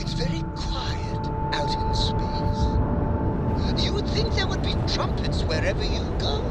It's very quiet out in space. You would think there would be trumpets wherever you go.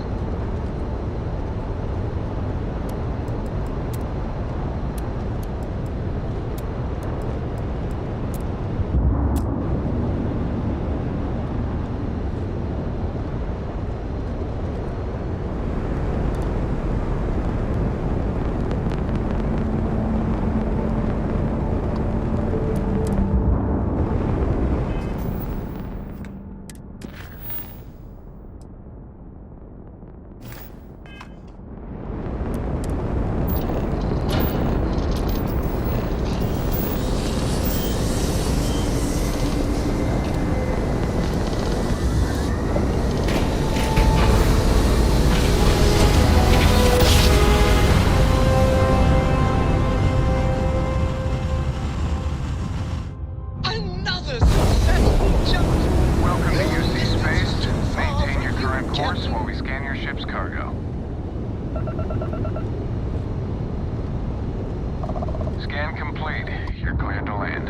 Another successful jump! Welcome to UC Space. Maintain your current course while we scan your ship's cargo. Scan complete. You're cleared to land.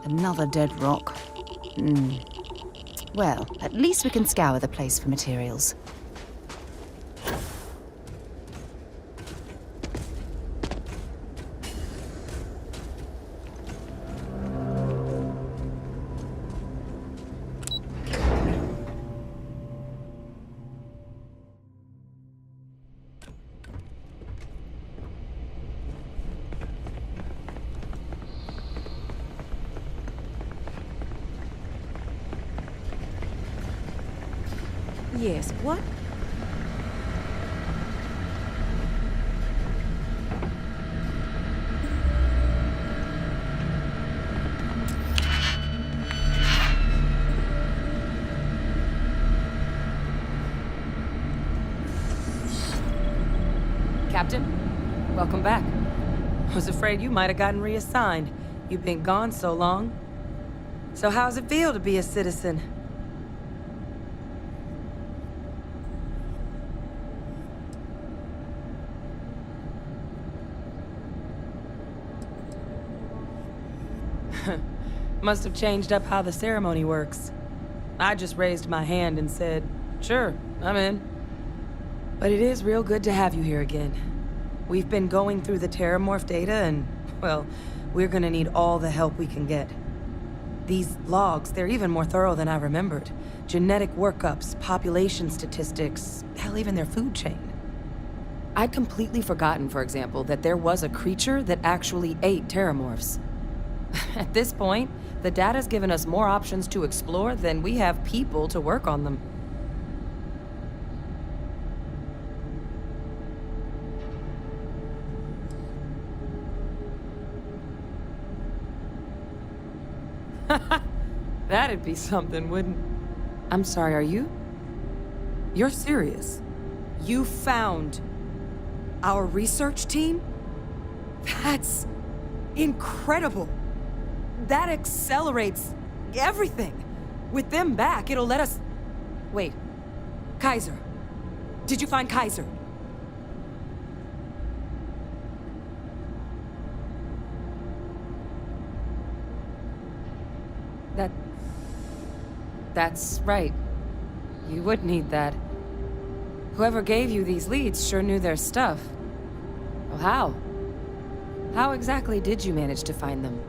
Another dead rock. Well, at least we can scour the place for materials. Yes, what? Captain, welcome back. I was afraid you might have gotten reassigned. You've been gone so long. So how's it feel to be a citizen? Must have changed up how the ceremony works. I just raised my hand and said, sure, I'm in. But it is real good to have you here again. We've been going through the Terramorph data and, well, we're gonna need all the help we can get. These logs, they're even more thorough than I remembered. Genetic workups, population statistics, hell, even their food chain. I'd completely forgotten, for example, that there was a creature that actually ate Terramorphs. At this point, the data's given us more options to explore than we have people to work on them. That'd be something, wouldn't... I'm sorry, are you? You're serious? You found our research team? That's incredible. That accelerates everything. With them back, it'll let us... Wait. Kaiser. Did you find Kaiser? That's right. You would need that. Whoever gave you these leads sure knew their stuff. Well, how? How exactly did you manage to find them?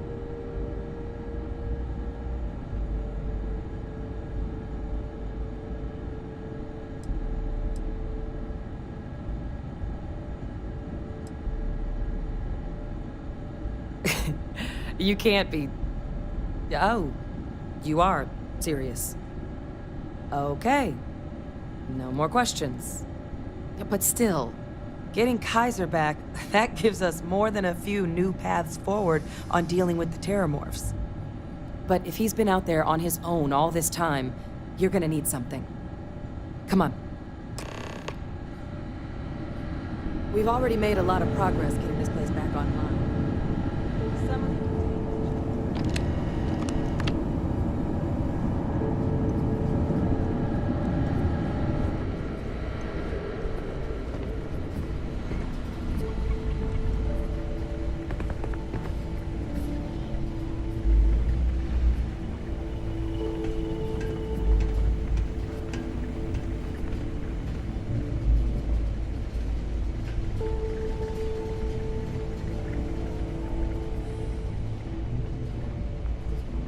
You can't be... Oh, you are serious. Okay. No more questions. But still, getting Kaiser back, that gives us more than a few new paths forward on dealing with the Terramorphs. But if he's been out there on his own all this time, you're gonna need something. Come on. We've already made a lot of progress getting this place back online. Some of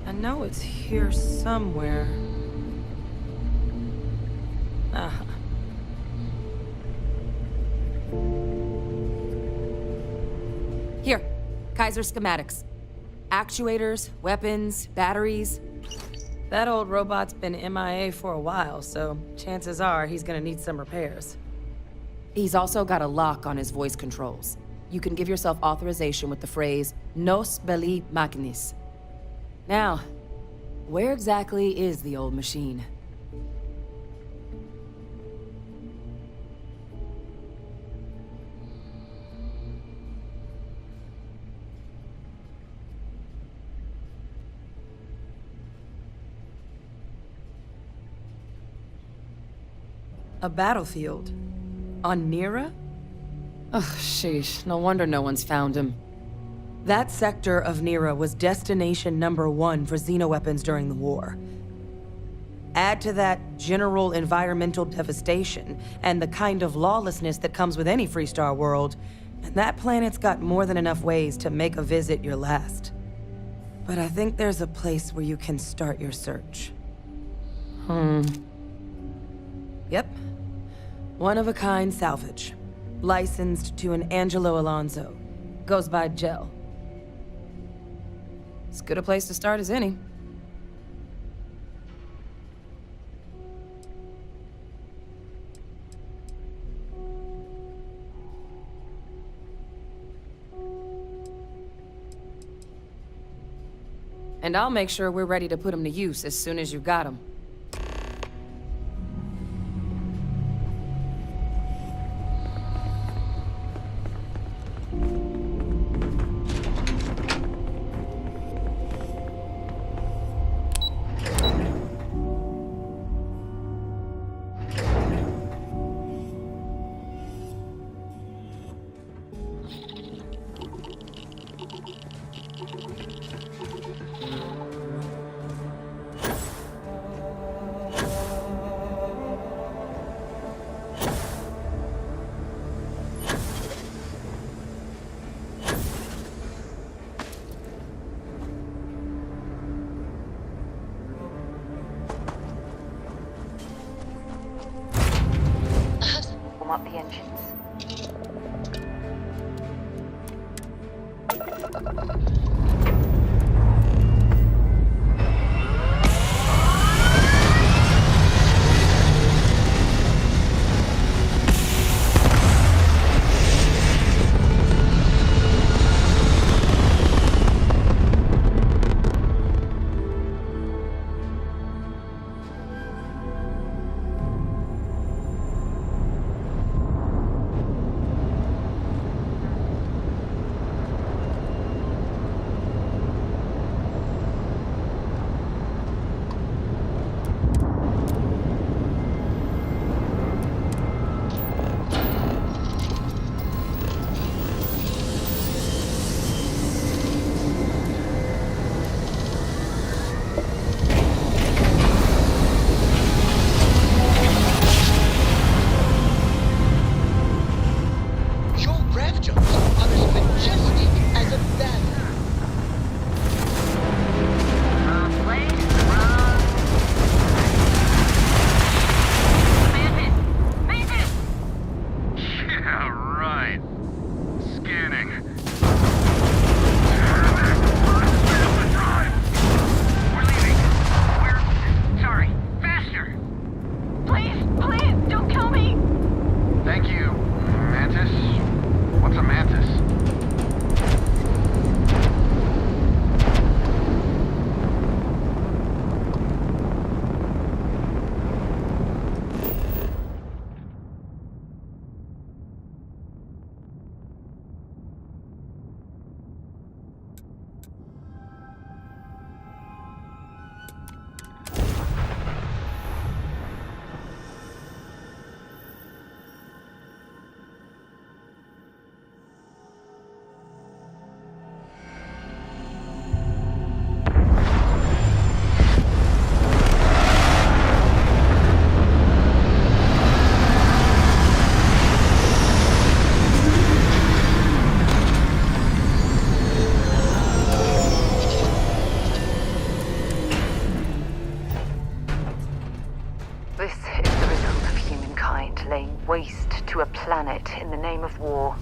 I know it's here somewhere. Ah. Here, Kaiser schematics. Actuators, weapons, batteries. That old robot's been MIA for a while, so chances are he's gonna need some repairs. He's also got a lock on his voice controls. You can give yourself authorization with the phrase, Nos belli machinis. Now, where exactly is the old machine? A battlefield? On Nira? Ugh, sheesh. No wonder no one's found him. That sector of Nira was destination #1 for xenoweapons during the war. Add to that general environmental devastation and the kind of lawlessness that comes with any Freestar world, and that planet's got more than enough ways to make a visit your last. But I think there's a place where you can start your search. Yep. One-of-a-kind salvage. Licensed to an Angelo Alonso. Goes by Gel. As good a place to start as any. And I'll make sure we're ready to put them to use as soon as you've got them. Warm up the engines. waste to a planet in the name of war.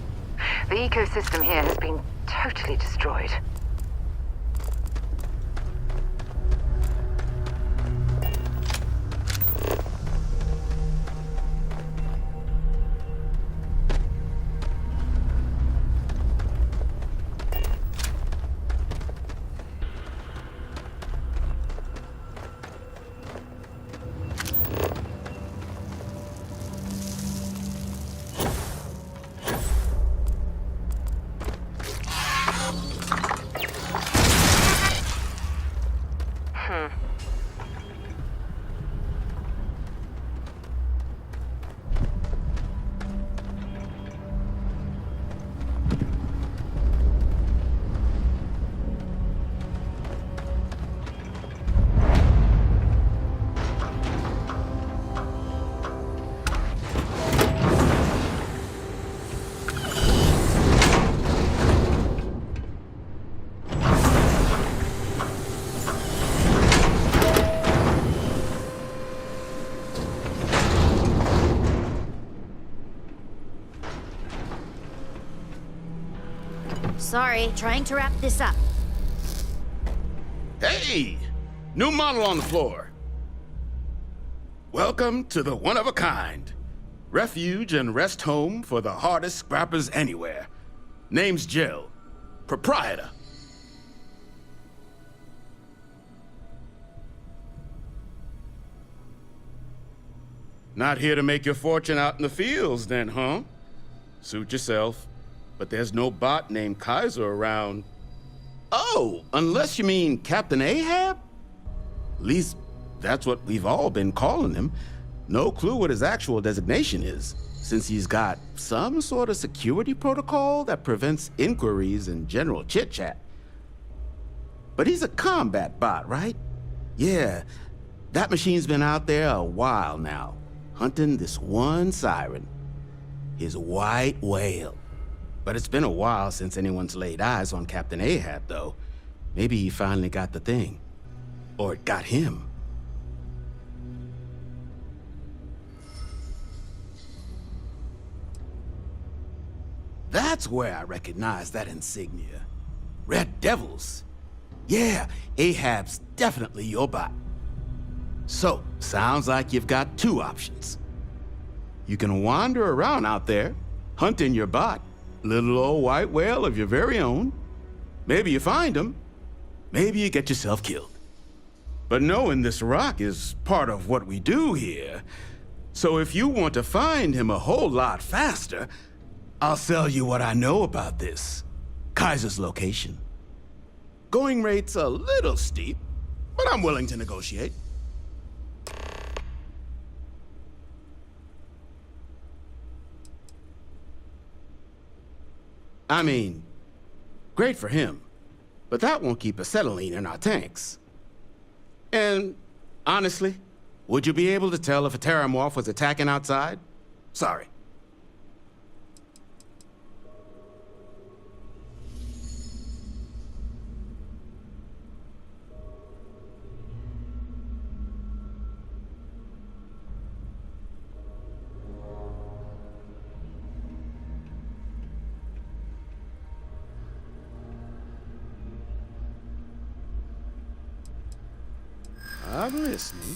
The ecosystem here has been totally destroyed. Sorry, trying to wrap this up. Hey! New model on the floor. Welcome to the one-of-a-kind. Refuge and rest home for the hardest scrappers anywhere. Name's Jill. Proprietor. Not here to make your fortune out in the fields, then, huh? Suit yourself. But there's no bot named Kaiser around. Oh, unless you mean Captain Ahab? At least, that's what we've all been calling him. No clue what his actual designation is, since he's got some sort of security protocol that prevents inquiries and general chit-chat. But he's a combat bot, right? Yeah, that machine's been out there a while now, hunting this one siren, his white whale. But it's been a while since anyone's laid eyes on Captain Ahab, though. Maybe he finally got the thing. Or it got him. That's where I recognize that insignia. Red Devils. Yeah, Ahab's definitely your bot. So, sounds like you've got two options. You can wander around out there, hunting your bot, little old white whale of your very own. Maybe you find him. Maybe you get yourself killed. But knowing this rock is part of what we do here. So if you want to find him a whole lot faster, I'll sell you what I know about this. Kaiser's location. Going rate's a little steep, but I'm willing to negotiate. I mean, great for him, but that won't keep acetylene in our tanks. And honestly, would you be able to tell if a terramorph was attacking outside? Sorry. I'm listening.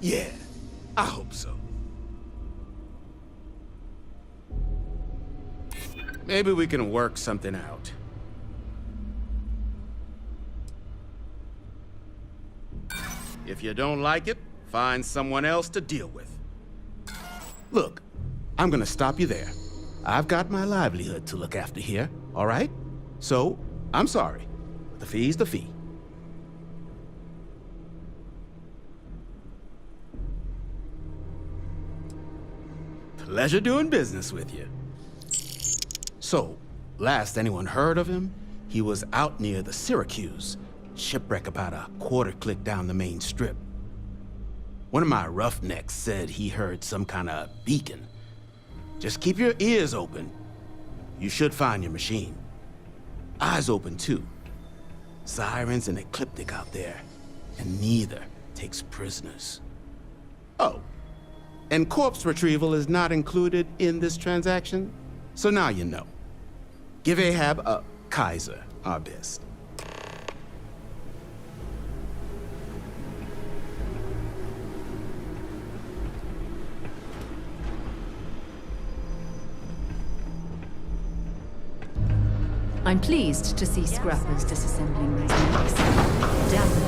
Yeah, I hope so. Maybe we can work something out. If you don't like it, find someone else to deal with. Look, I'm gonna stop you there. I've got my livelihood to look after here, all right? So, I'm sorry. The fee's the fee. Pleasure doing business with you. So, last anyone heard of him, he was out near the Syracuse, shipwreck about a quarter click down the main strip. One of my roughnecks said he heard some kind of beacon. Just keep your ears open. You should find your machine. Eyes open, too. Sirens and Ecliptic out there, and neither takes prisoners. Oh, and corpse retrieval is not included in this transaction, so now you know. Give Ahab a Kaiser our best. I'm pleased to see scrappers disassembling these mechs. Damn.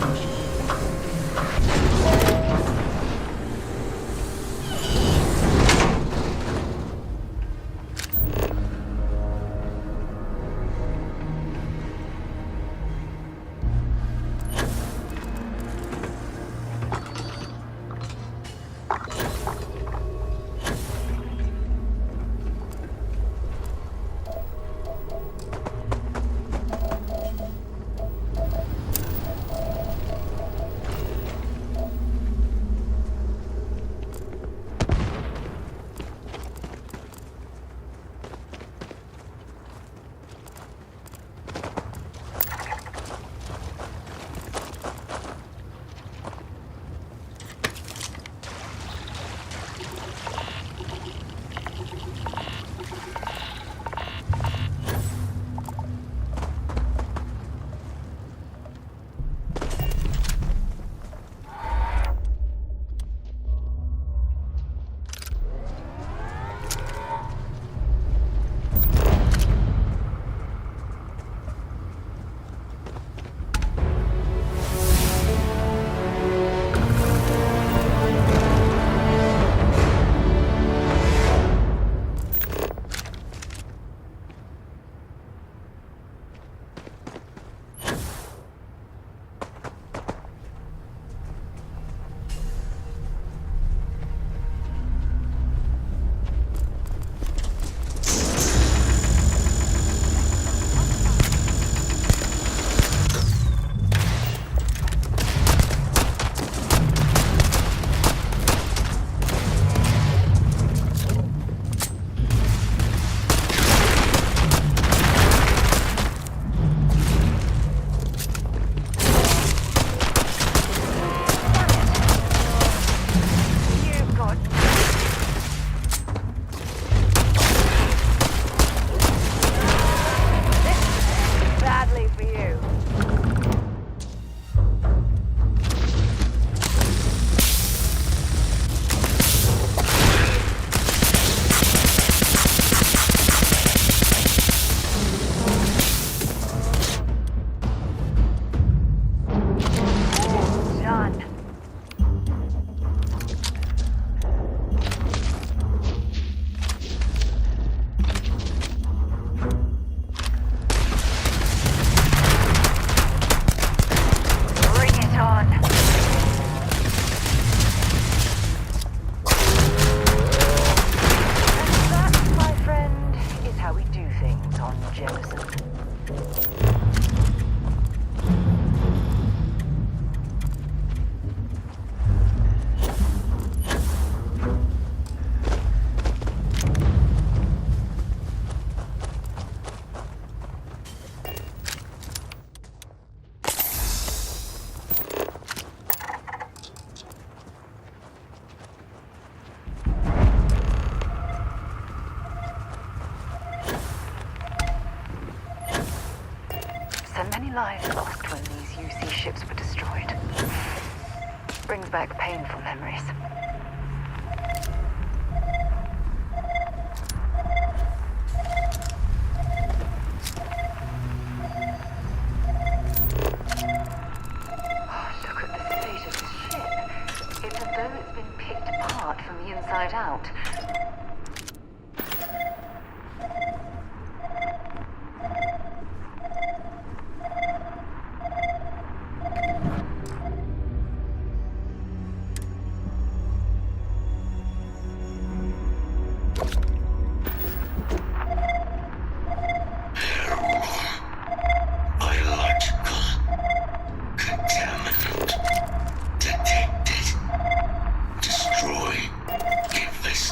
Many lives lost when these UC ships were destroyed. Brings back painful memories. Oh, look at the state of this ship. It's as though it's been picked apart from the inside out. Destroy. Give this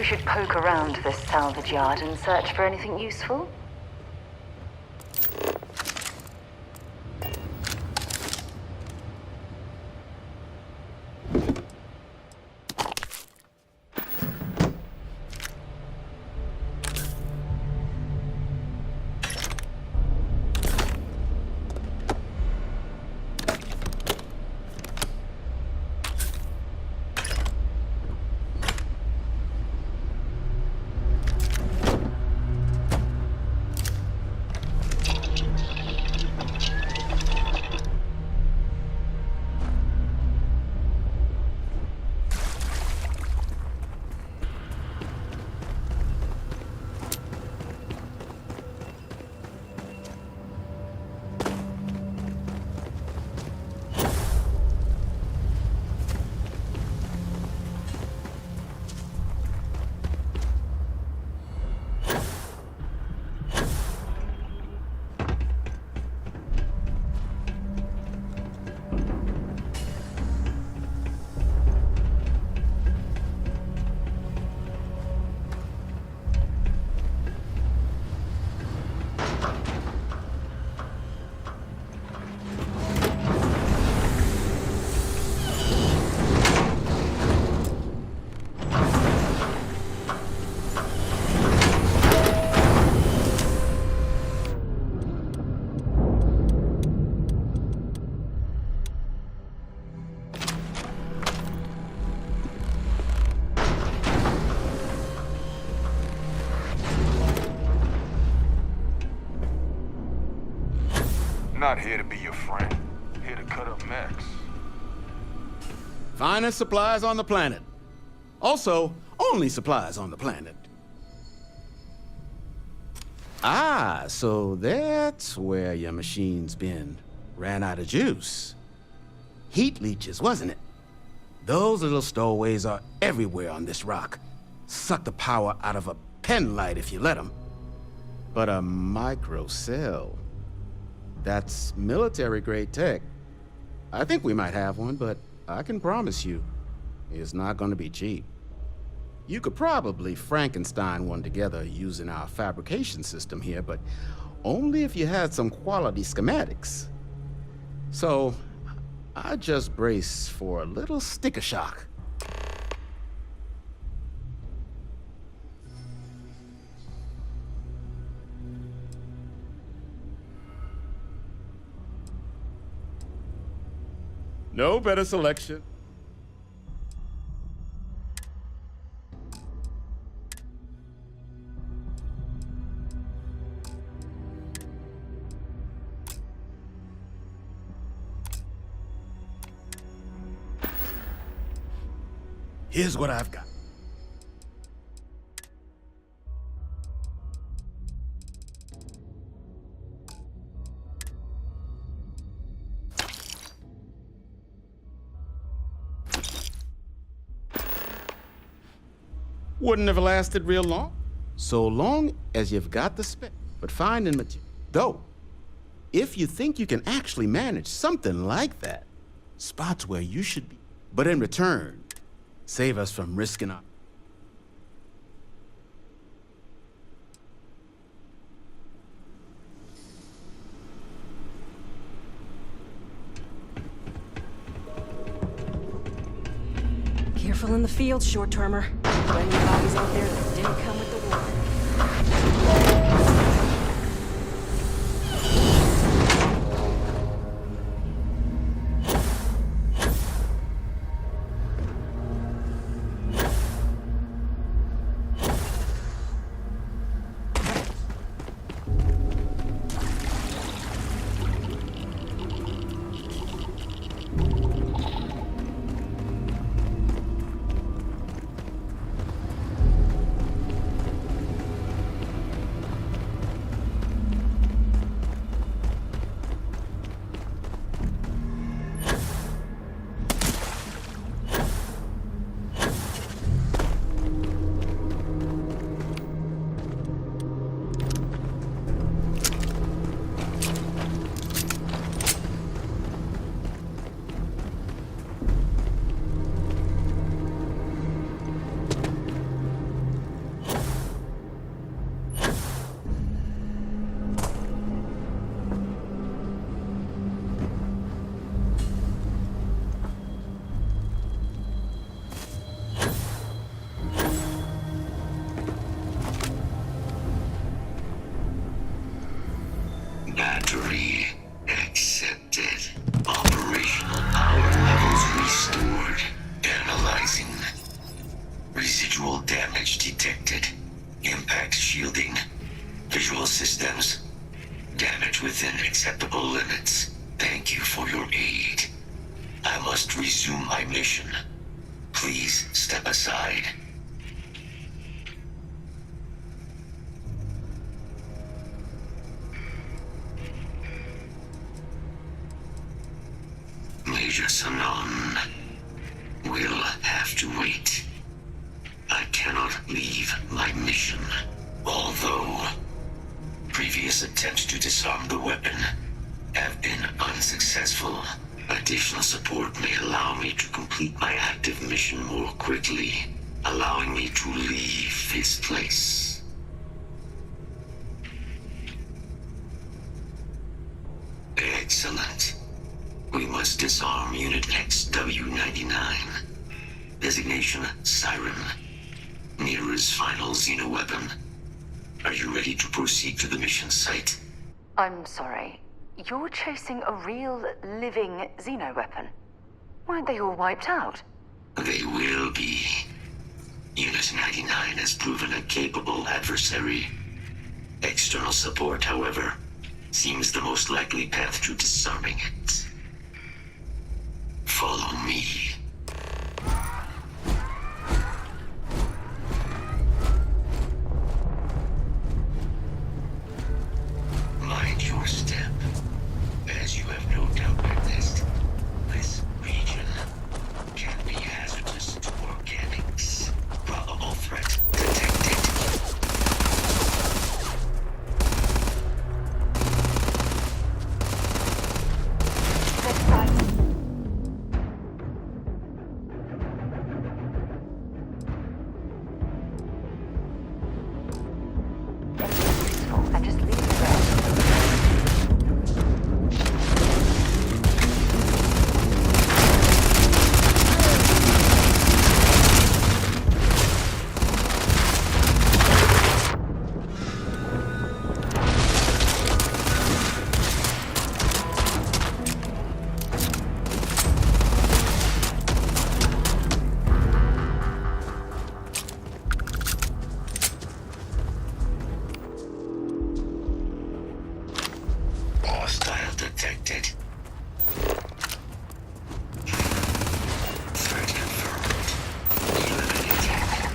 we should poke around this salvage yard and search for anything useful? Not here to be your friend. Here to cut up mechs. Finest supplies on the planet. Also, only supplies on the planet. Ah, so that's where your machine's been. Ran out of juice. Heat leeches, wasn't it? Those little stowaways are everywhere on this rock. Suck the power out of a pen light if you let them. But a microcell, that's military-grade tech. I think we might have one, but I can promise you, it's not gonna be cheap. You could probably Frankenstein one together using our fabrication system here, but only if you had some quality schematics. So, I just brace for a little sticker shock. No better selection. Here's what I've got. Wouldn't have lasted real long. So long as you've got the spec, but finding material. Though, if you think you can actually manage something like that, spot's where you should be. But in return, save us from risking our... Careful in the field, short-termer. Plenty of bodies out there that didn't come with the war. systems. Damage within acceptable limits. Thank you for your aid. I must resume my mission. Please step aside. Major Sanon will have to wait. I cannot leave my mission. Although previous attempts to disarm the weapon have been unsuccessful, additional support may allow me to complete my active mission more quickly, allowing me to leave this place. Excellent. We must disarm Unit XW-99. Designation Siren. Nearest final xeno-weapon. Are you ready to proceed to the mission site? I'm sorry. You're chasing a real, living xeno-weapon? Weren't they all wiped out? They will be. Unit 99 has proven a capable adversary. External support, however, seems the most likely path to disarming it. Follow me. Mind your step. As you have no doubt witnessed, this region can be hazardous to organics. Probable threat detected. Next time. Useful, and just leave the rest. Hostile detected. Threat confirmed. Eliminated.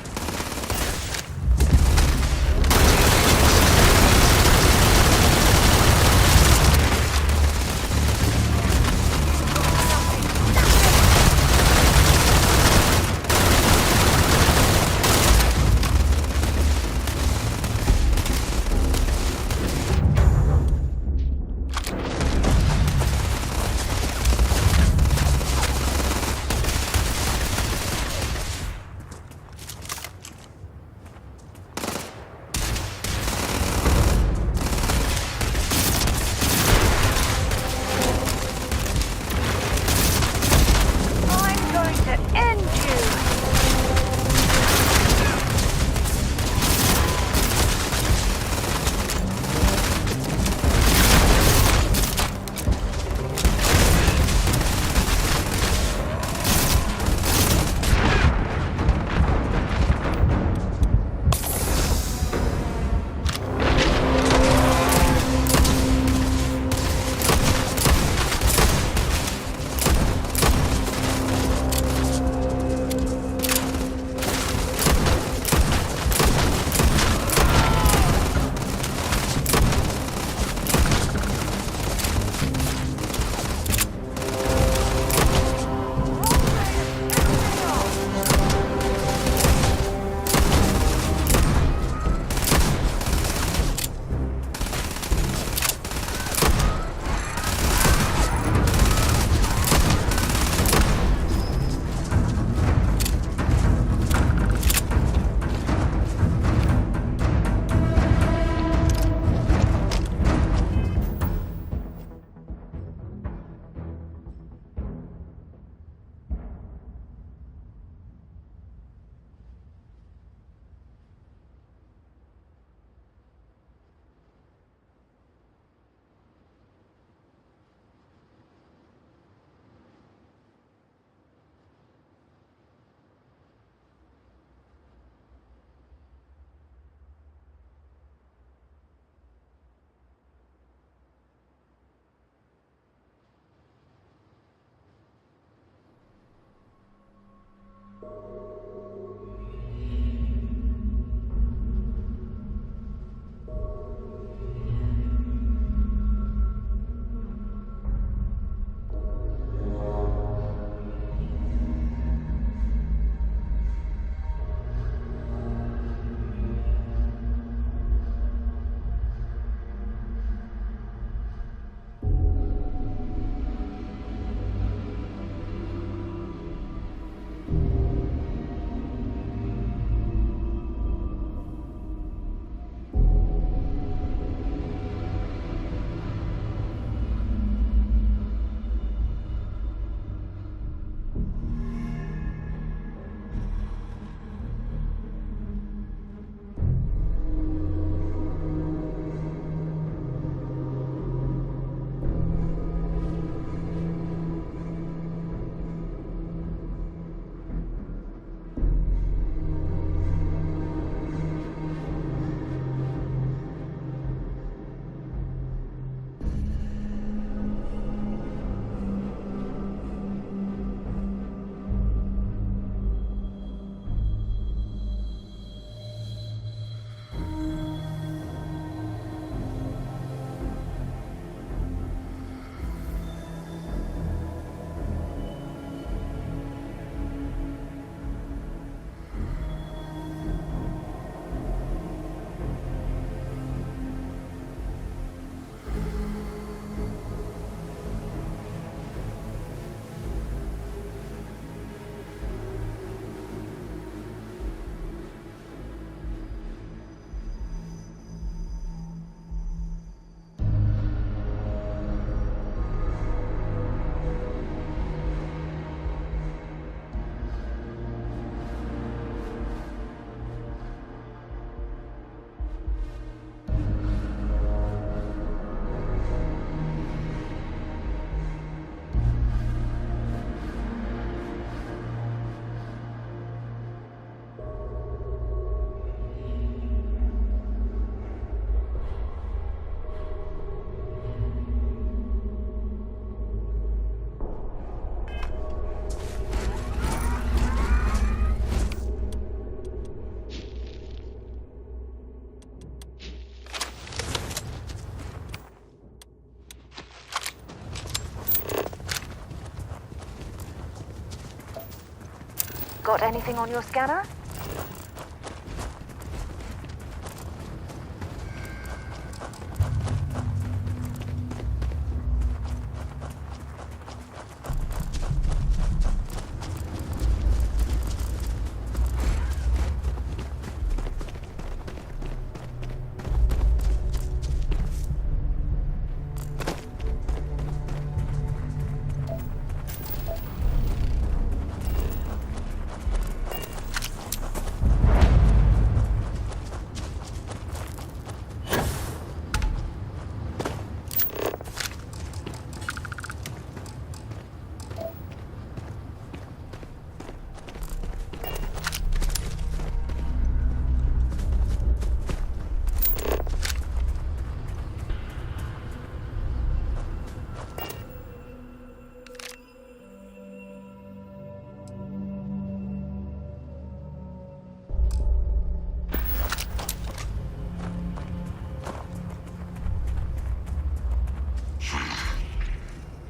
Got anything on your scanner?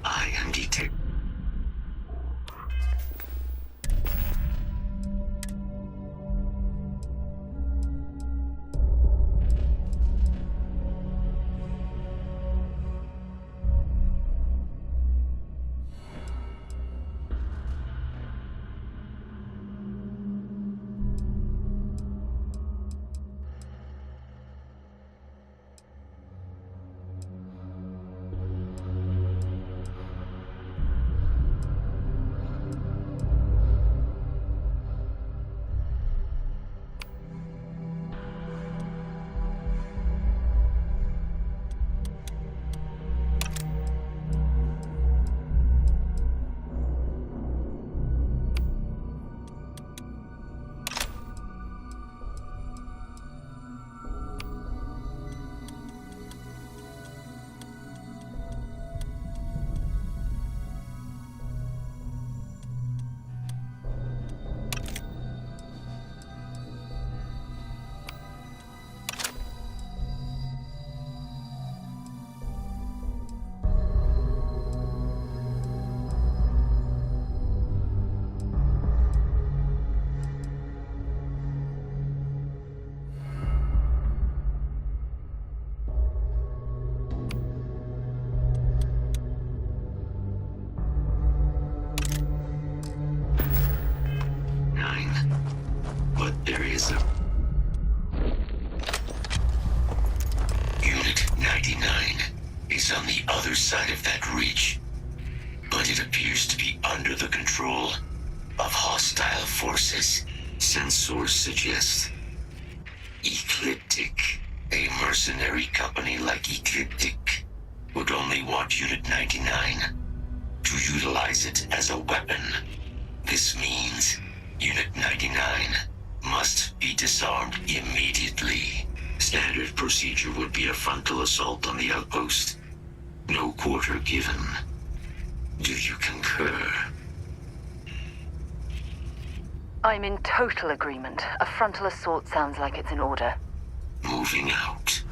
I am detected. But there is a... Unit 99 is on the other side of that ridge, but it appears to be under the control of hostile forces. Sensors suggest Ecliptic, a mercenary company like Ecliptic, would only want Unit 99 to utilize it as a weapon. This means Unit 99 must be disarmed immediately. Standard procedure would be a frontal assault on the outpost. No quarter given. Do you concur? I'm in total agreement. A frontal assault sounds like it's in order. Moving out.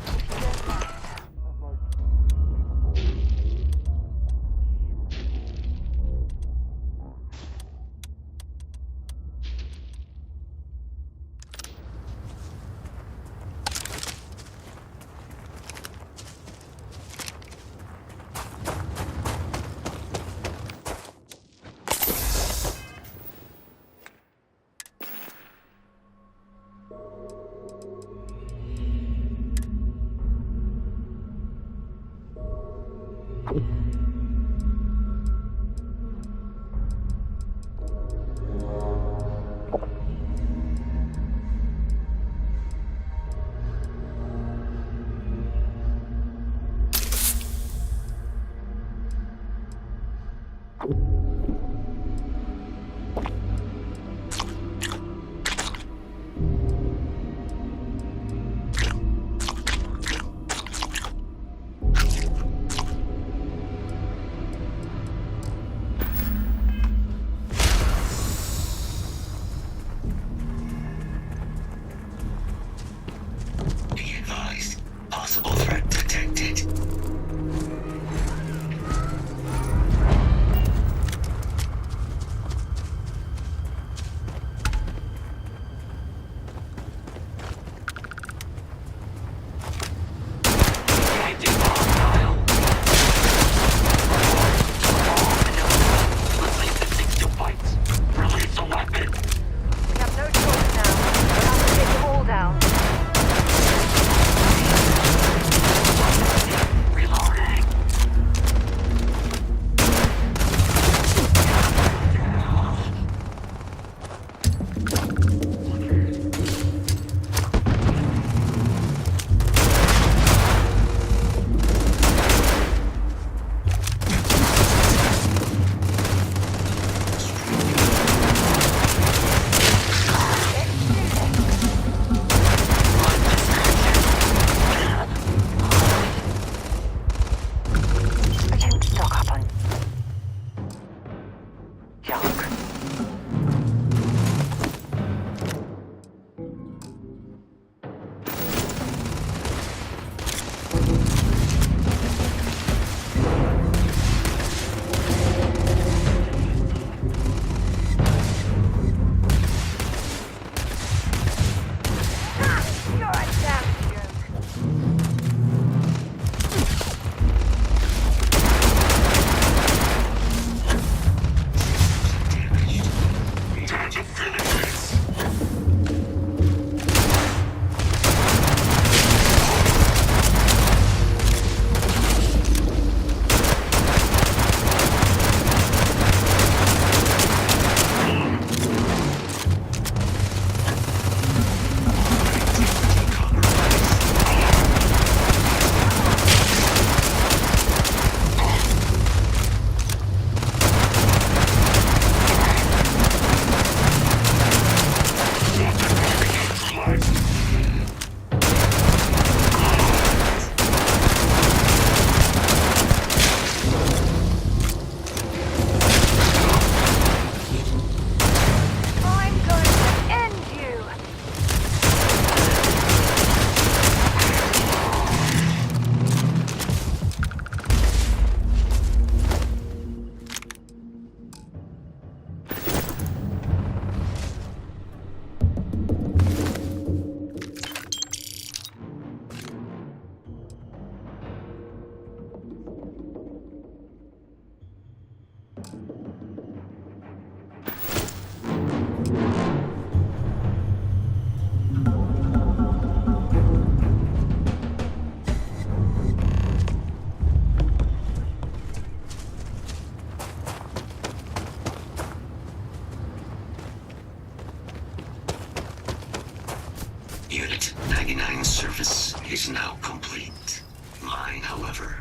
Unit 99 service is now complete. Mine, however,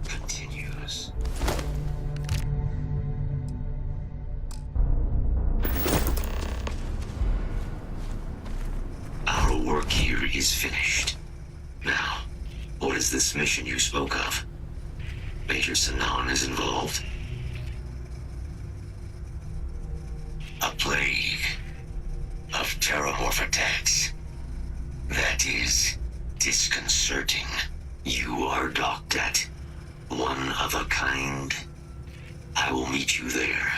continues. Our work here is finished. Now, what is this mission you spoke of? Major Sinan is involved? A plague of terramorph attacks. That is disconcerting. You are docked at one of a kind. I will meet you there.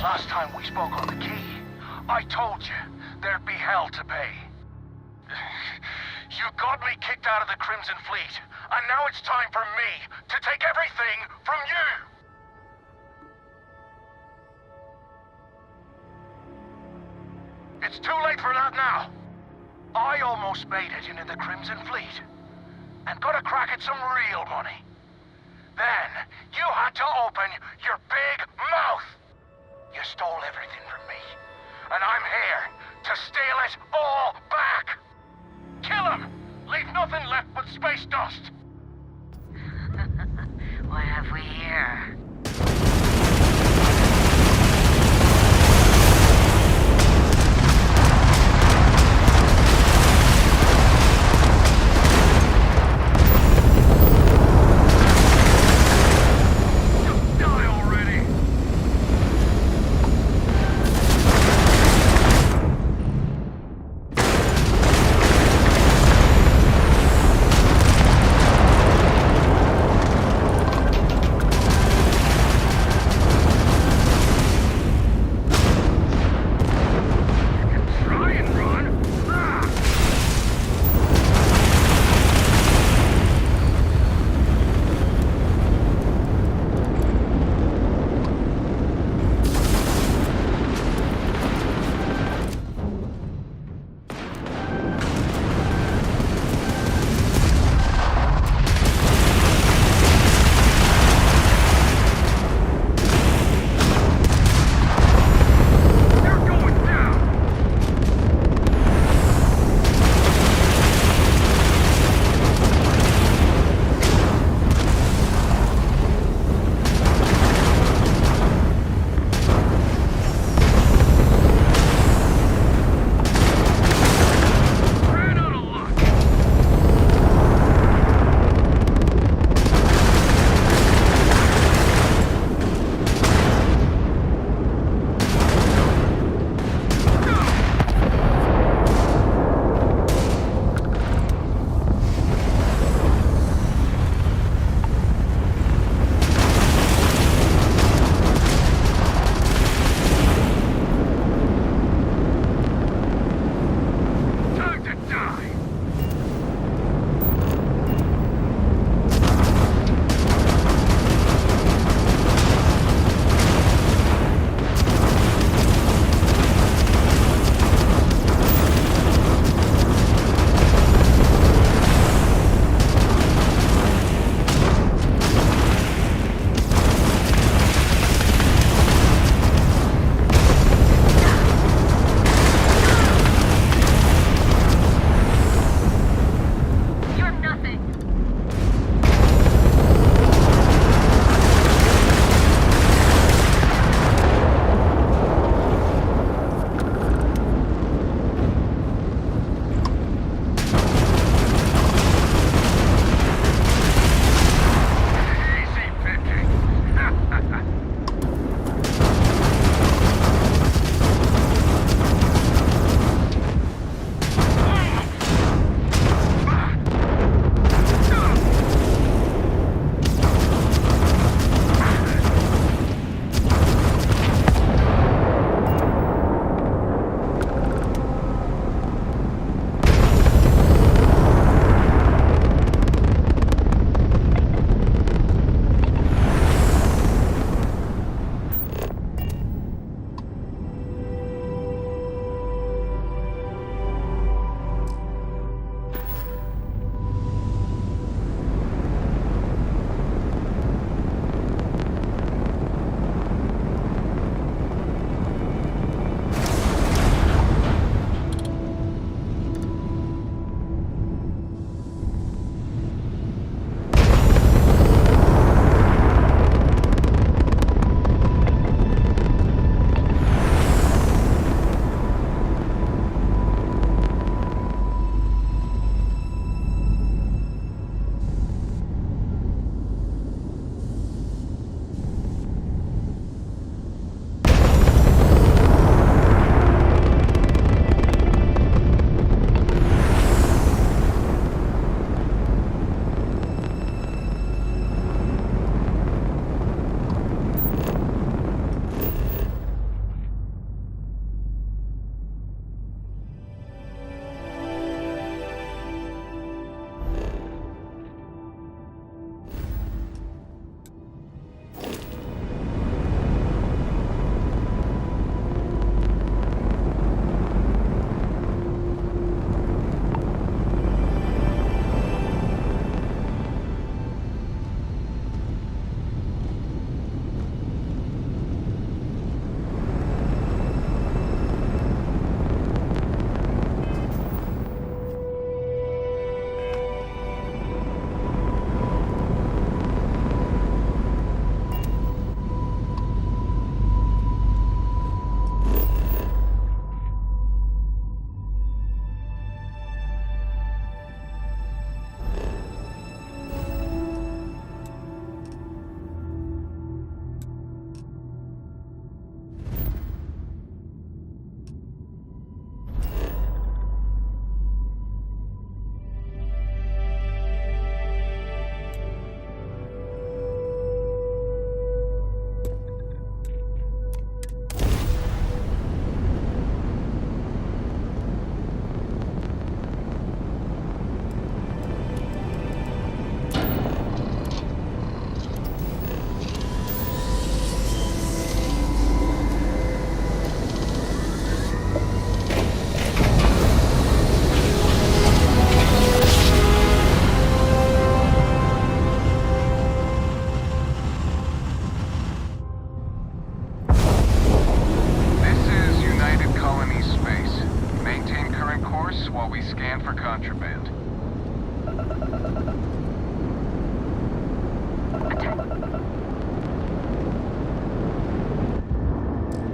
Last time we spoke on the key, I told you there'd be hell to pay. You got me kicked out of the Crimson Fleet, and now it's time for me to take everything from you! It's too late for that now. I almost made it into the Crimson Fleet, and got a crack at some real money. Then, you had to open your big mouth! You stole everything from me, and I'm here to steal it all back! Kill him! Leave nothing left but space dust! What have we here? Die already!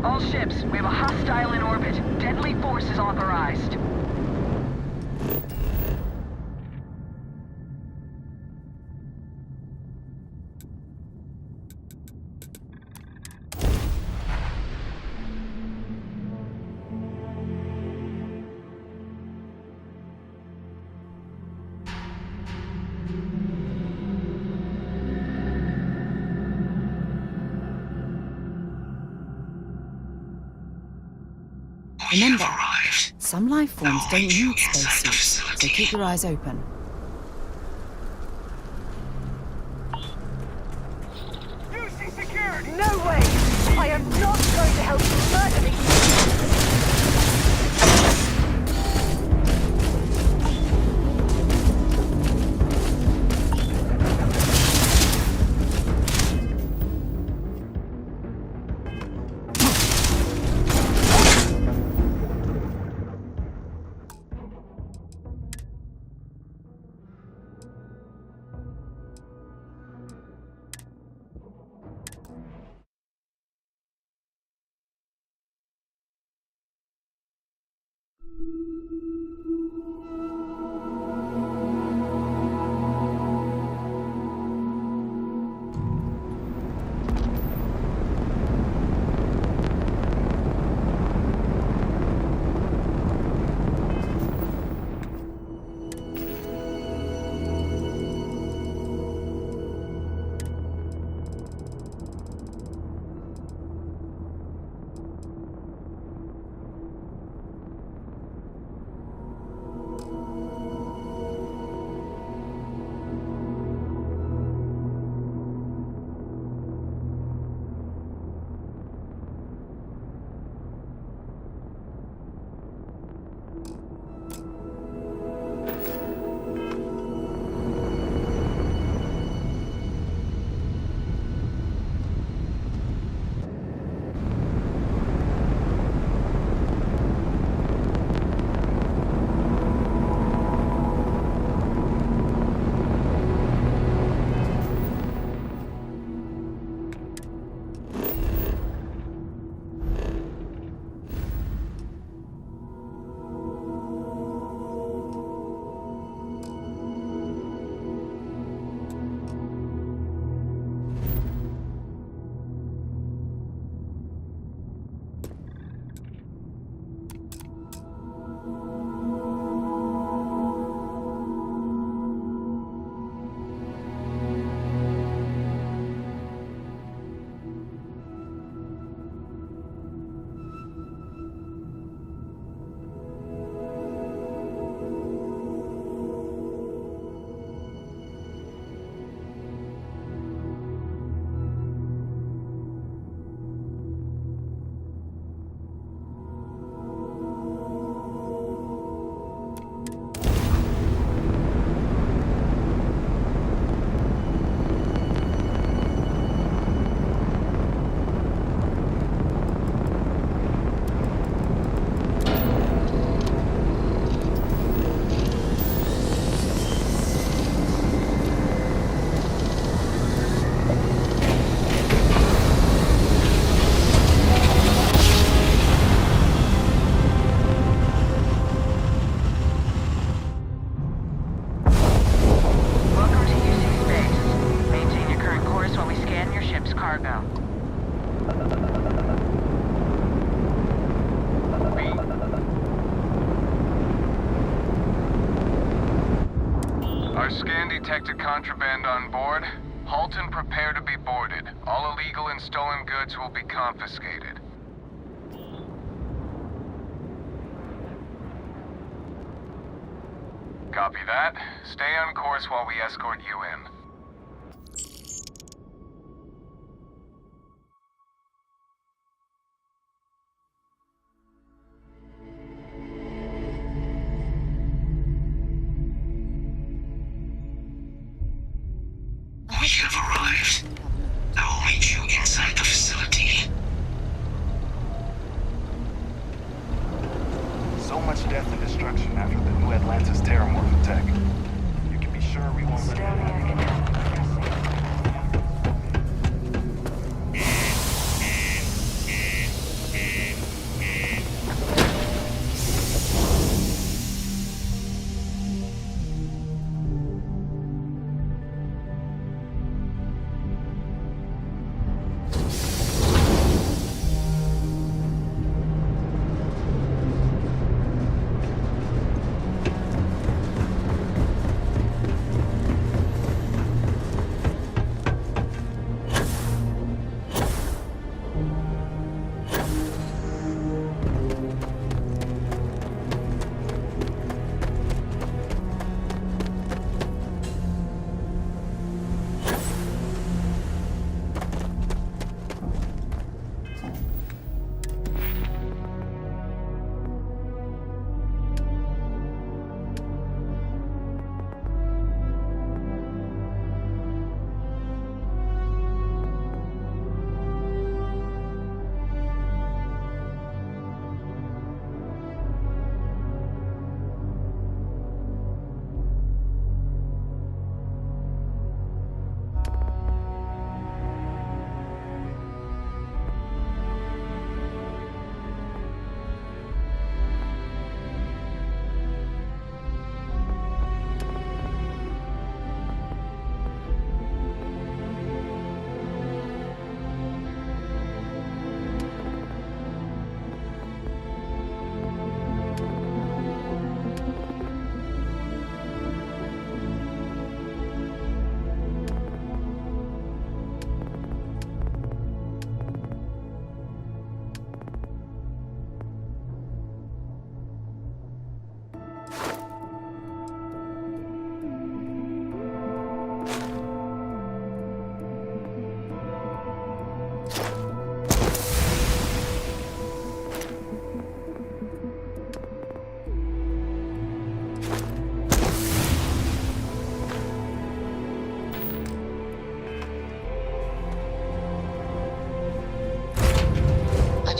All ships, we have a hostile in orbit. Deadly force is authorized. Remember, some life forms don't need spacesuits, so keep your eyes open. UC security! No way! I am not going to help you murder me! Detected contraband on board. Halt and prepare to be boarded. All illegal and stolen goods will be confiscated. Copy that. Stay on course while we escort you in. We have arrived. I will meet you inside the facility. So much death and destruction after the new Atlantis terramorph attack. You can be sure we won't let it happen again.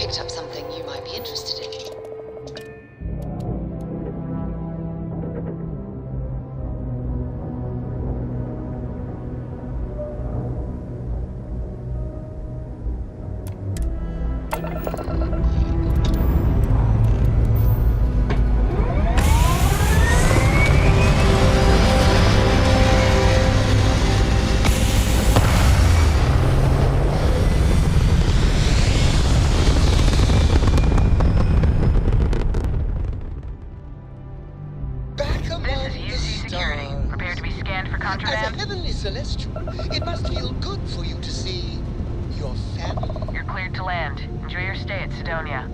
picked up something you might be interested in. Back among This is the UC Security. stars. Prepare to be scanned for As a contraband. heavenly celestial, it must feel good for you to see your family. You're cleared to land. Enjoy your stay at Sidonia.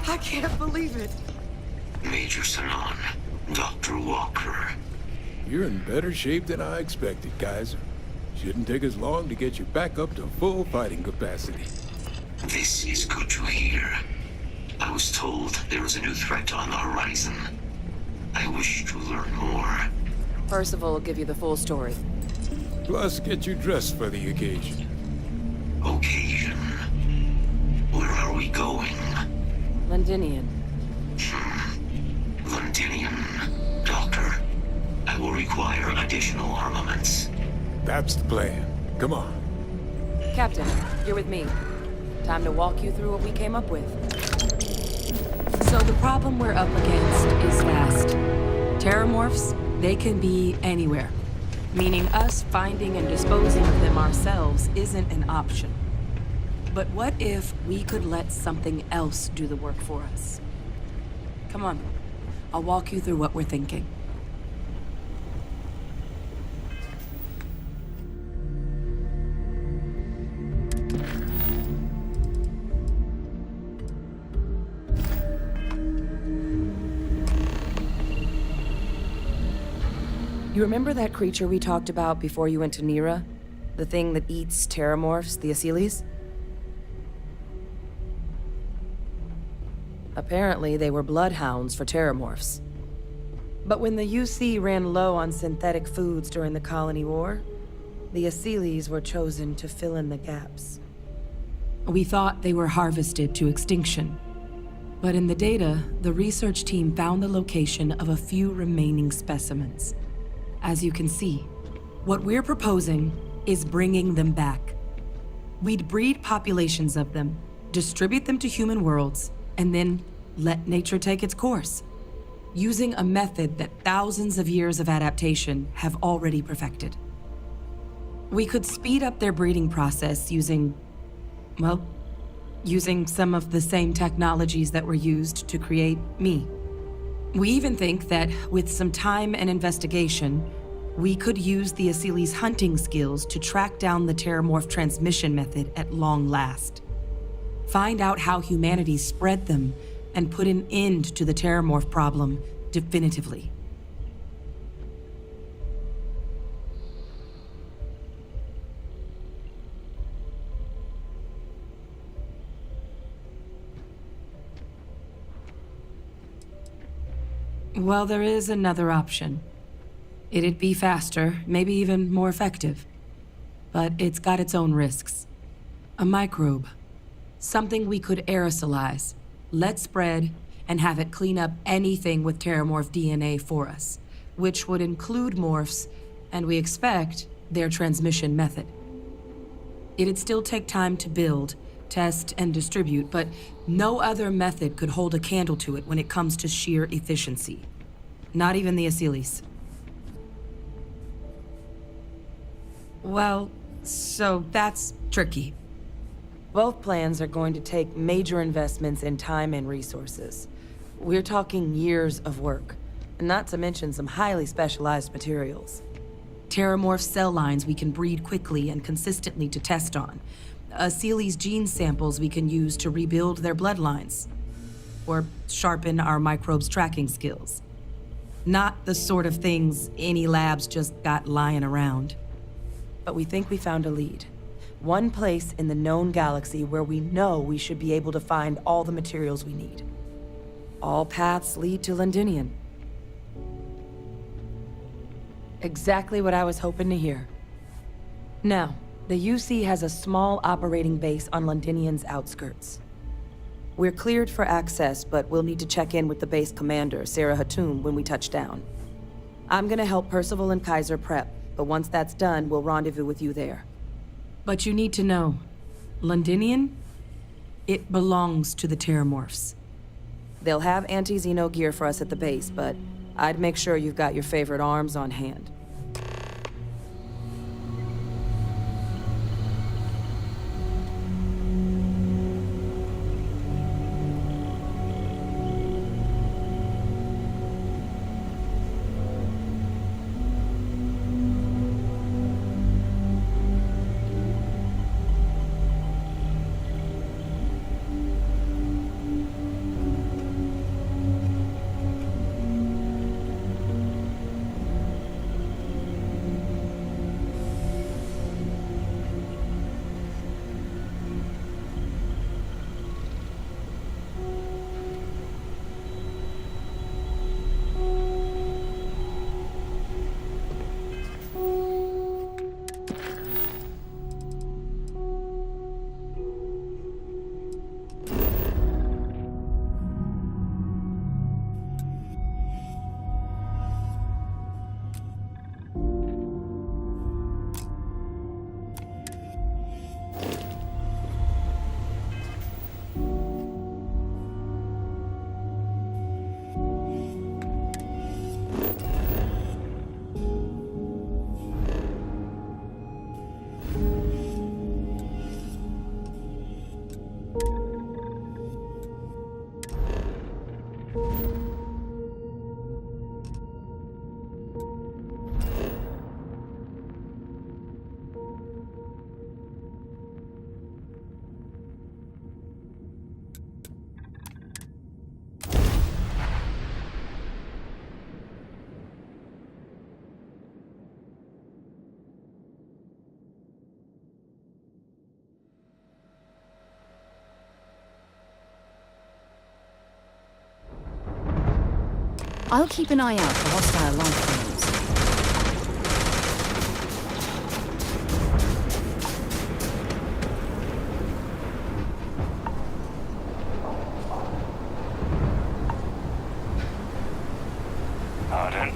I can't believe it. Major Sanon, Dr. Walker. You're in better shape than I expected, Kaiser. Shouldn't take us long to get you back up to full fighting capacity. This is good to hear. I was told there was a new threat on the horizon. I wish to learn more. Percival will give you the full story. Plus, get you dressed for the occasion. Occasion. Where are we going? Londinian. Londinian. Doctor, I will require additional armaments. That's the plan. Come on. Captain, you're with me. Time to walk you through what we came up with. So the problem we're up against is vast. Terramorphs, they can be anywhere. Meaning us finding and disposing of them ourselves isn't an option. But what if we could let something else do the work for us? Come on, I'll walk you through what we're thinking. You remember that creature we talked about before you went to Nira? The thing that eats terramorphs, the Asylees? Apparently, they were bloodhounds for terramorphs. But when the UC ran low on synthetic foods during the Colony War, the Asylees were chosen to fill in the gaps. We thought they were harvested to extinction. But in the data, the research team found the location of a few remaining specimens. As you can see, what we're proposing is bringing them back. We'd breed populations of them, distribute them to human worlds, and then let nature take its course, using a method that thousands of years of adaptation have already perfected. We could speed up their breeding process using some of the same technologies that were used to create me. We even think that with some time and investigation, we could use the Asylees' hunting skills to track down the terramorph transmission method at long last. Find out how humanity spread them and put an end to the terramorph problem definitively. Well, there is another option. It'd be faster, maybe even more effective. But it's got its own risks. A microbe. Something we could aerosolize, let spread, and have it clean up anything with terramorph DNA for us, which would include morphs, and we expect their transmission method. It'd still take time to build, test, and distribute, but no other method could hold a candle to it when it comes to sheer efficiency. Not even the Asylees. Well, So that's tricky. Both plans are going to take major investments in time and resources. We're talking years of work, not to mention some highly specialized materials. Terramorph cell lines we can breed quickly and consistently to test on. Seely's gene samples we can use to rebuild their bloodlines. Or sharpen our microbes tracking skills. Not the sort of things any labs just got lying around. But we think we found a lead. One place in the known galaxy where we know we should be able to find all the materials we need. All paths lead to Londinian. Exactly what I was hoping to hear. Now, the UC has a small operating base on Londinian's outskirts. We're cleared for access, but we'll need to check in with the base commander, Sarah Hatum, when we touch down. I'm gonna help Percival and Kaiser prep, but once that's done, we'll rendezvous with you there. But you need to know, Londinian, it belongs to the Terramorphs. They'll have anti-Xeno gear for us at the base, but I'd make sure you've got your favorite arms on hand. I'll keep an eye out for hostile life forms. Pardon?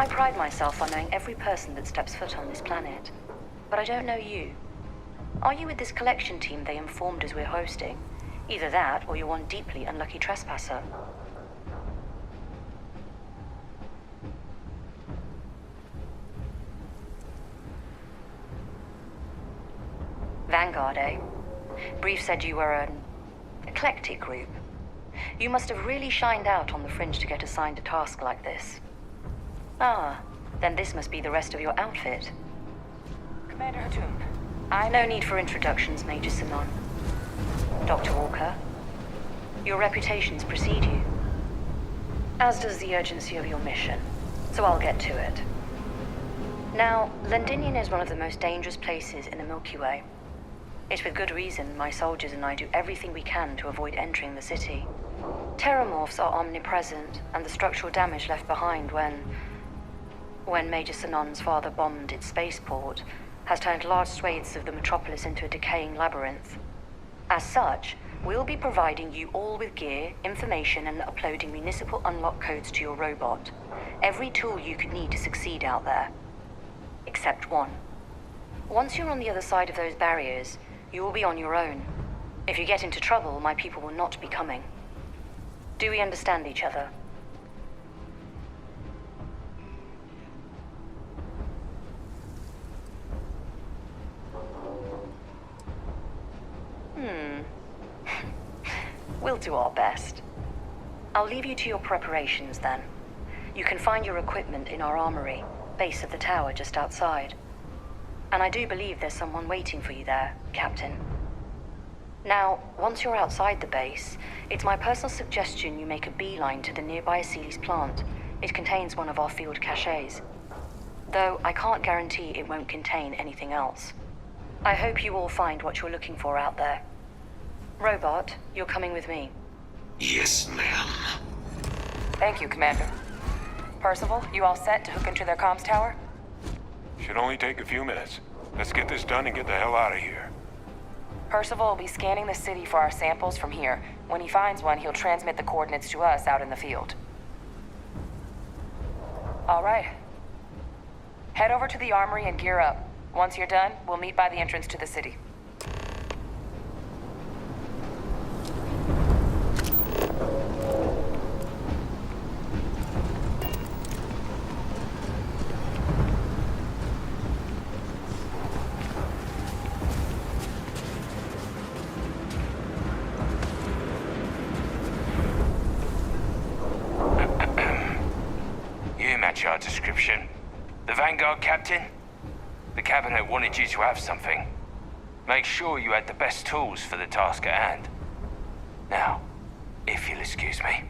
I pride myself on knowing every person that steps foot on this planet. But I don't know you. Are you with this collection team they informed us we're hosting? Either that, or you're one deeply unlucky trespasser. Vanguard, eh? Brief said you were an eclectic group. You must have really shined out on the fringe to get assigned a task like this. Ah, then this must be the rest of your outfit. Commander Hatum. No need for introductions, Major Sinon. Dr. Walker, your reputations precede you. As does the urgency of your mission, so I'll get to it. Now, Londinium is one of the most dangerous places in the Milky Way. It's with good reason my soldiers and I do everything we can to avoid entering the city. Terramorphs are omnipresent, and the structural damage left behind when Major Sinon's father bombed its spaceport has turned large swathes of the metropolis into a decaying labyrinth. As such, we'll be providing you all with gear, information, and uploading municipal unlock codes to your robot. Every tool you could need to succeed out there. Except one. Once you're on the other side of those barriers, you will be on your own. If you get into trouble, my people will not be coming. Do we understand each other? We'll do our best. I'll leave you to your preparations then. You can find your equipment in our armory, base of the tower just outside. And I do believe there's someone waiting for you there, Captain. Now, once you're outside the base, it's my personal suggestion you make a beeline to the nearby Aceles plant. It contains one of our field caches. Though I can't guarantee it won't contain anything else. I hope you all find what you're looking for out there. Robot, you're coming with me. Yes, ma'am. Thank you, Commander. Percival, you all set to hook into their comms tower? Should only take a few minutes. Let's get this done and get the hell out of here. Percival will be scanning the city for our samples from here. When he finds one, he'll transmit the coordinates to us out in the field. All right. Head over to the armory and gear up. Once you're done, we'll meet by the entrance to the city. Our description. The Vanguard captain? The cabinet wanted you to have something. Make sure you had the best tools for the task at hand. Now, if you'll excuse me.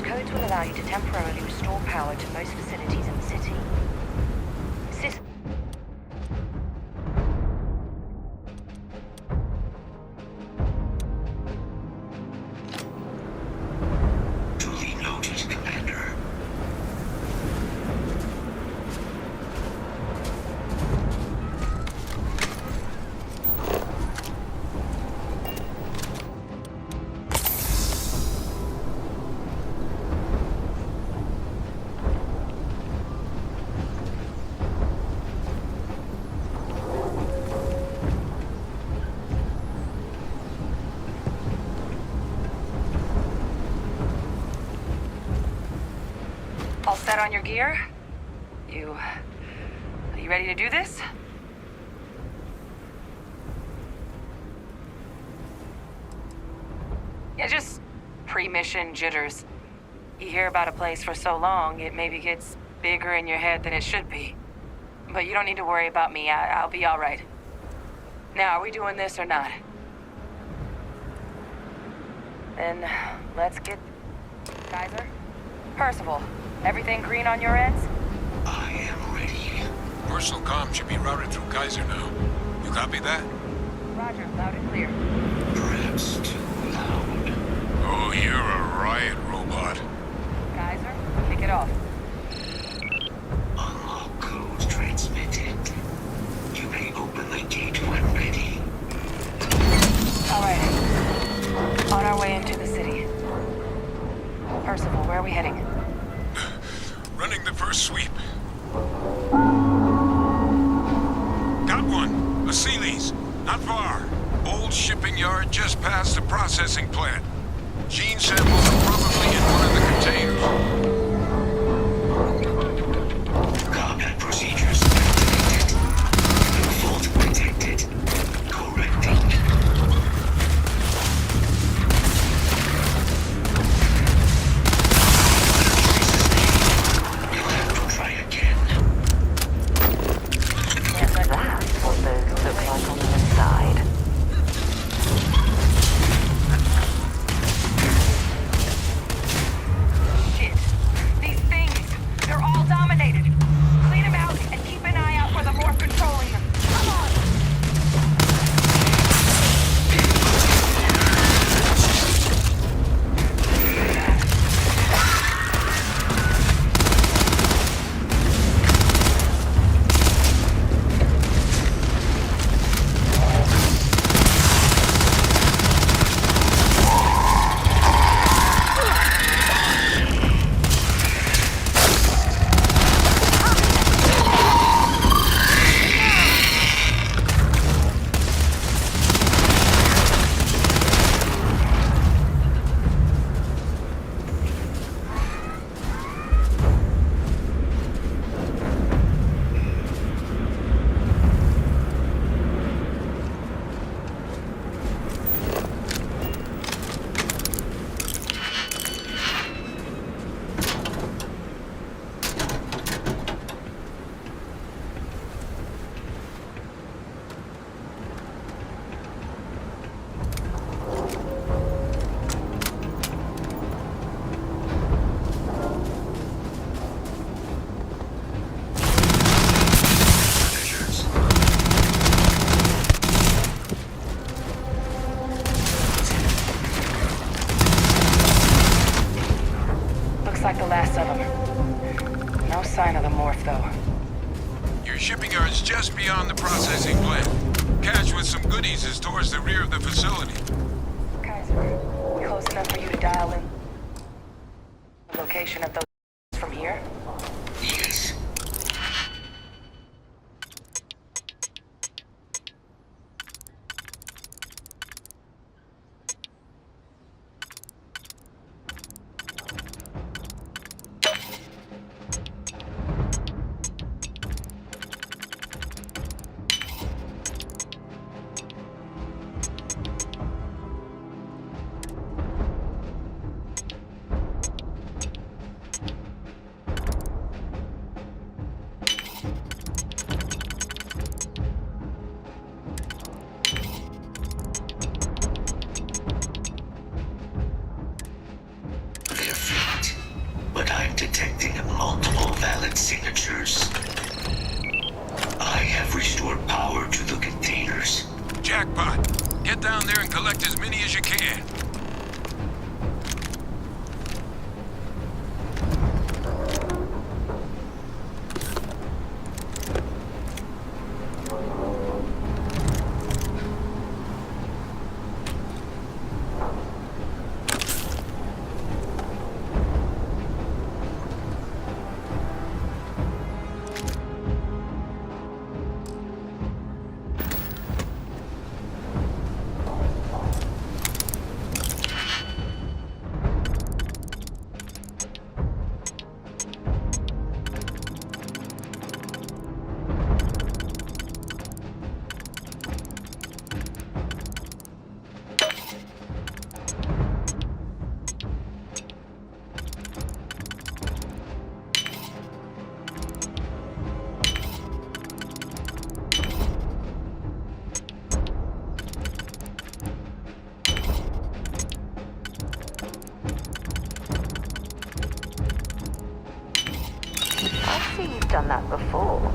codes will allow you to temporarily restore power to most facilities in the city. Sys- Duly noted, Commander. All set on your gear? Are you ready to do this? Yeah, just pre-mission jitters. You hear about a place for so long, it maybe gets bigger in your head than it should be. But you don't need to worry about me. I'll be all right. Now, are we doing this or not? Then, let's get... Kaiser? Percival, everything green on your ends? I am ready. Personal comm should be routed through Kaiser now. You copy that? Roger, loud and clear. Perhaps too loud. Oh, you're a riot robot. Kaiser, kick it off. Unlock code transmitted. You may open the gate when ready. All right. On our way into the city. Percival, where are we heading? Running the first sweep. Got one. A Sealy's. Not far. Old shipping yard just past the processing plant. Gene samples are probably in one of the containers. Combat procedures activated. Fault detected. Correcting. You'll have to try again. That's what those look like on the inside. Shit. These things, they're all dominated. Clean them out and keep an eye out for the morph controlling them. Come on! Like the last of them. No sign of the morph, though. Your shipping yard's just beyond the processing plant. Cache with some goodies is towards the rear of the facility. Kaiser, close enough for you to dial in the location of the from here? Yes. detecting multiple valid signatures. I have restored power to the containers. Jackpot. Get down there and collect as many as you can. I see you've done that before.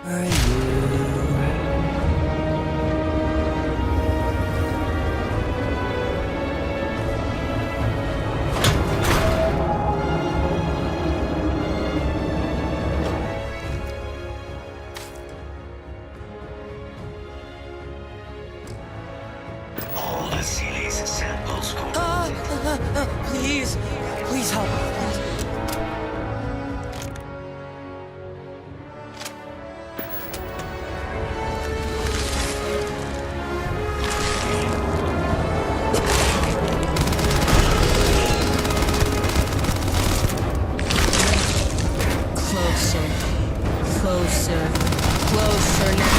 are you? All Asile's samples Please, please help. Closer. Closer. Closer now.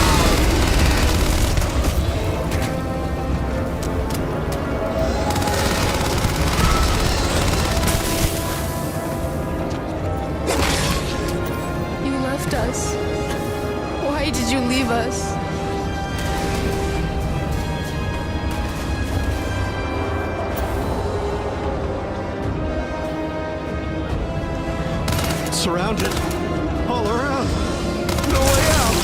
You left us. Why did you leave us? Surrounded. All around. No way out.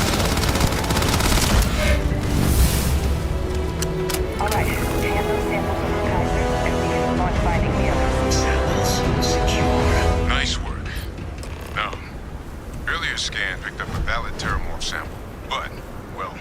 Alright, hand those samples over to Kaiser, and we can move on to finding the others. samples secure. Nice work. Now, earlier scan picked up a valid terramorph sample, but, well,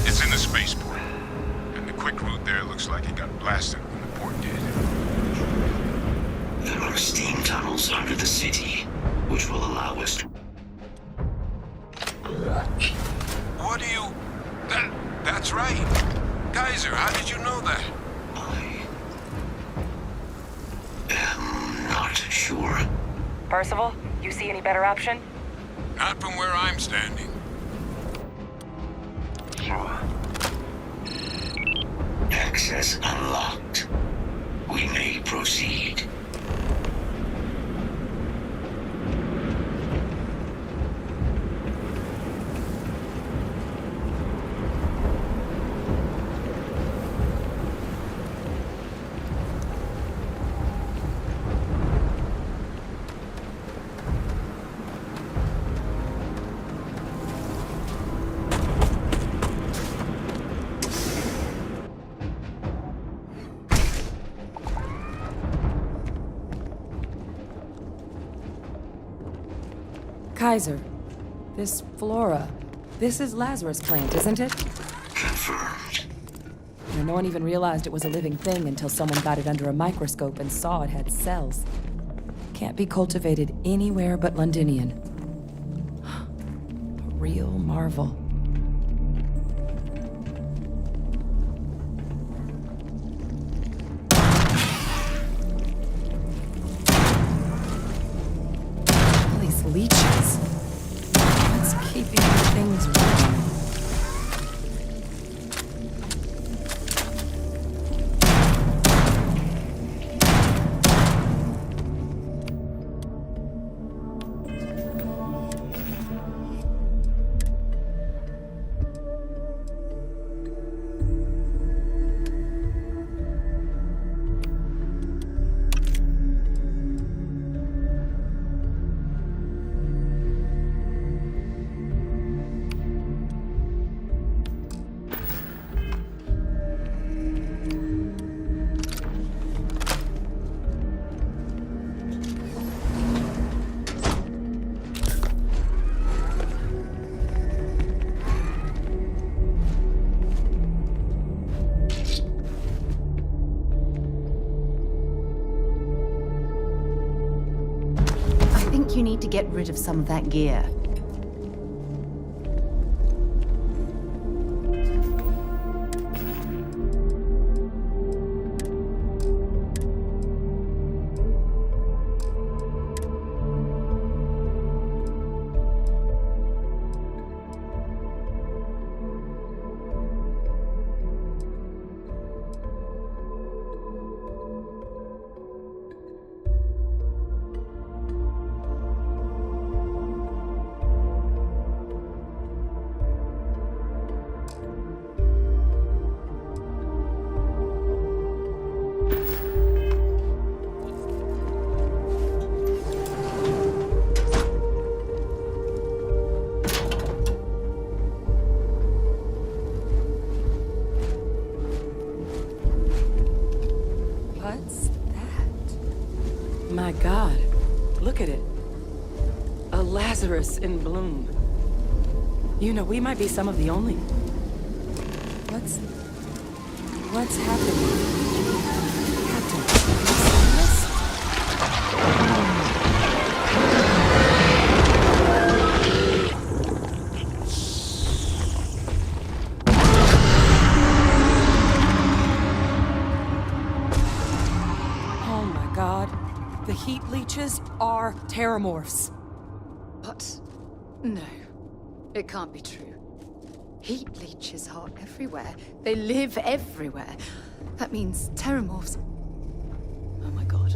it's in the spaceport. And the quick route there looks like it got blasted when the port did. There are steam tunnels under the city, which will allow us to... What do you... That's right. Kaiser, how did you know that? I am not sure. Percival, you see any better option? Not from where I'm standing. Access unlocked. We may proceed. Kaiser, this flora, this is Lazarus plant, isn't it? Confirmed. No one even realized it was a living thing until someone got it under a microscope and saw it had cells. Can't be cultivated anywhere but Londinian. A real marvel. All these leeches. What's keeping things running? You need to get rid of some of that gear. What's that? My God, look at it. A Lazarus in bloom. You know, we might be some of the only... What's happening? Captain, have you seen this? Oh my God. The heat leeches are terramorphs. What? No. It can't be true. Heat leeches are everywhere. They live everywhere. That means terramorphs... Oh my God.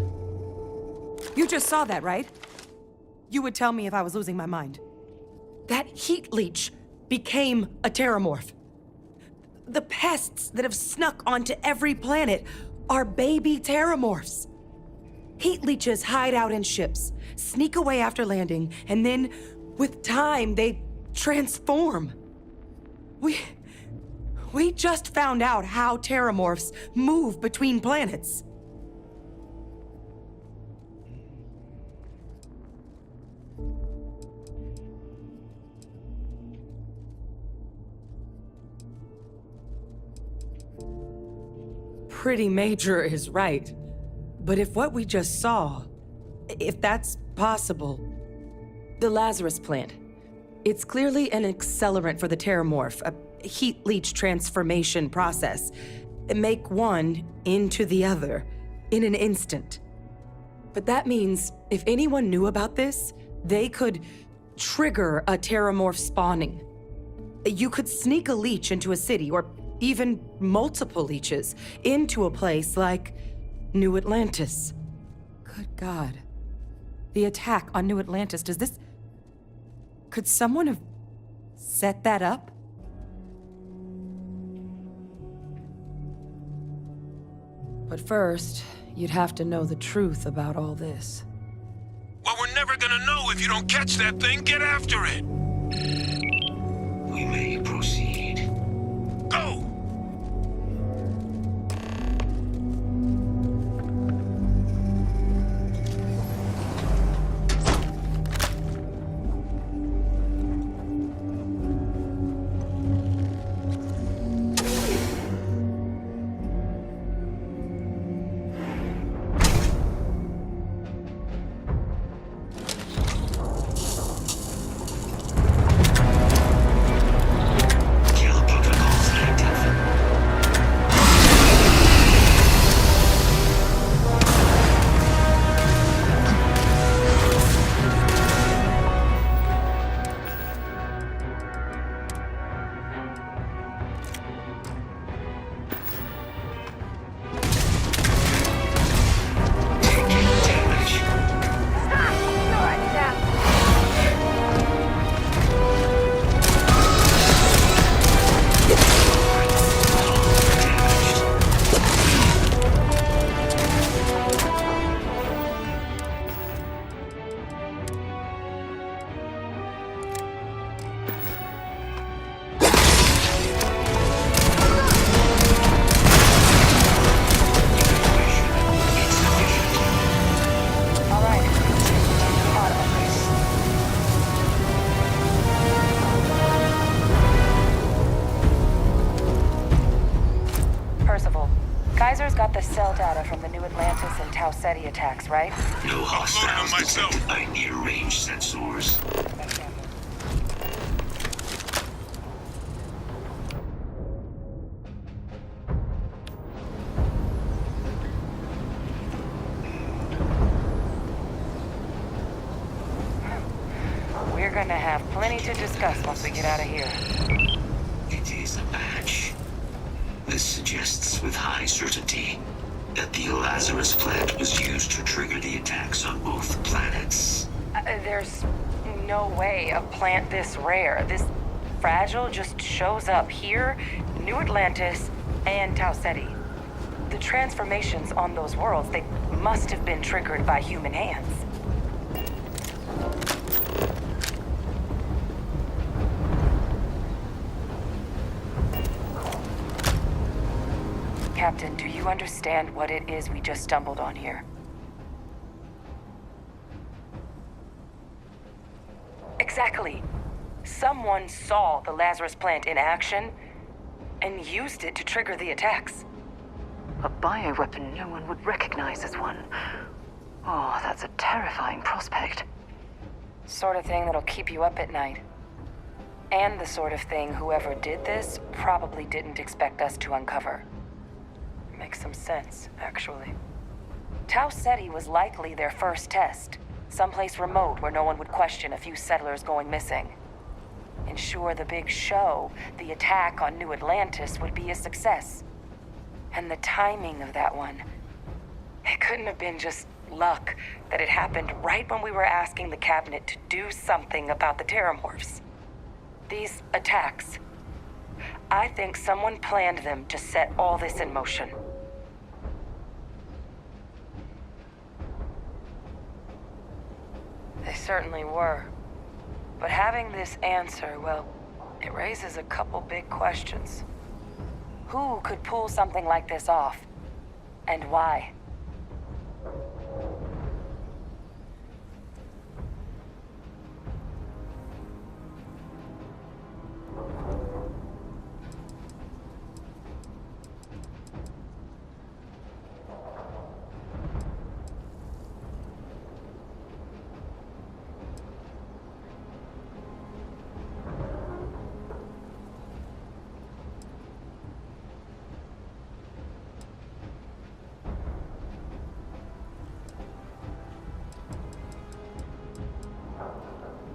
You just saw that, right? You would tell me if I was losing my mind. That heat leech became a terramorph. The pests that have snuck onto every planet are baby terramorphs. Heat leeches hide out in ships, sneak away after landing, and then, with time, they transform. We just found out how terramorphs move between planets. Pretty major is right. But if what we just saw, if that's possible, the Lazarus plant, it's clearly an accelerant for the terramorph, a heat leech transformation process. Make one into the other in an instant. But that means if anyone knew about this, they could trigger a terramorph spawning. You could sneak a leech into a city, or even multiple leeches, into a place like New Atlantis. Good God. The attack on New Atlantis, could someone have set that up? But first, you'd have to know the truth about all this. Well, we're never gonna know if you don't catch that thing. Get after it! We may proceed. Go! Ceti attacks, right? No hostiles detected by near-range sensors. We're gonna have plenty to discuss once we get out of here. It is a match. This suggests with high certainty that the Lazarus plant was used to trigger the attacks on both planets. There's no way a plant this rare, this fragile, just shows up here, New Atlantis, and Tau Ceti. The transformations on those worlds, they must have been triggered by human hands. Captain, do you understand what it is we just stumbled on here? Exactly. Someone saw the Lazarus plant in action and used it to trigger the attacks. A bioweapon no one would recognize as one. Oh, that's a terrifying prospect. Sort of thing that'll keep you up at night. And the sort of thing whoever did this probably didn't expect us to uncover. Makes some sense, actually. Tau Ceti was likely their first test. Someplace remote where no one would question a few settlers going missing. Ensure the big show, the attack on New Atlantis, would be a success. And the timing of that one, it couldn't have been just luck that it happened right when we were asking the cabinet to do something about the Terramorphs. These attacks, I think someone planned them to set all this in motion. They certainly were. But having this answer, well, it raises a couple big questions. Who could pull something like this off? And why?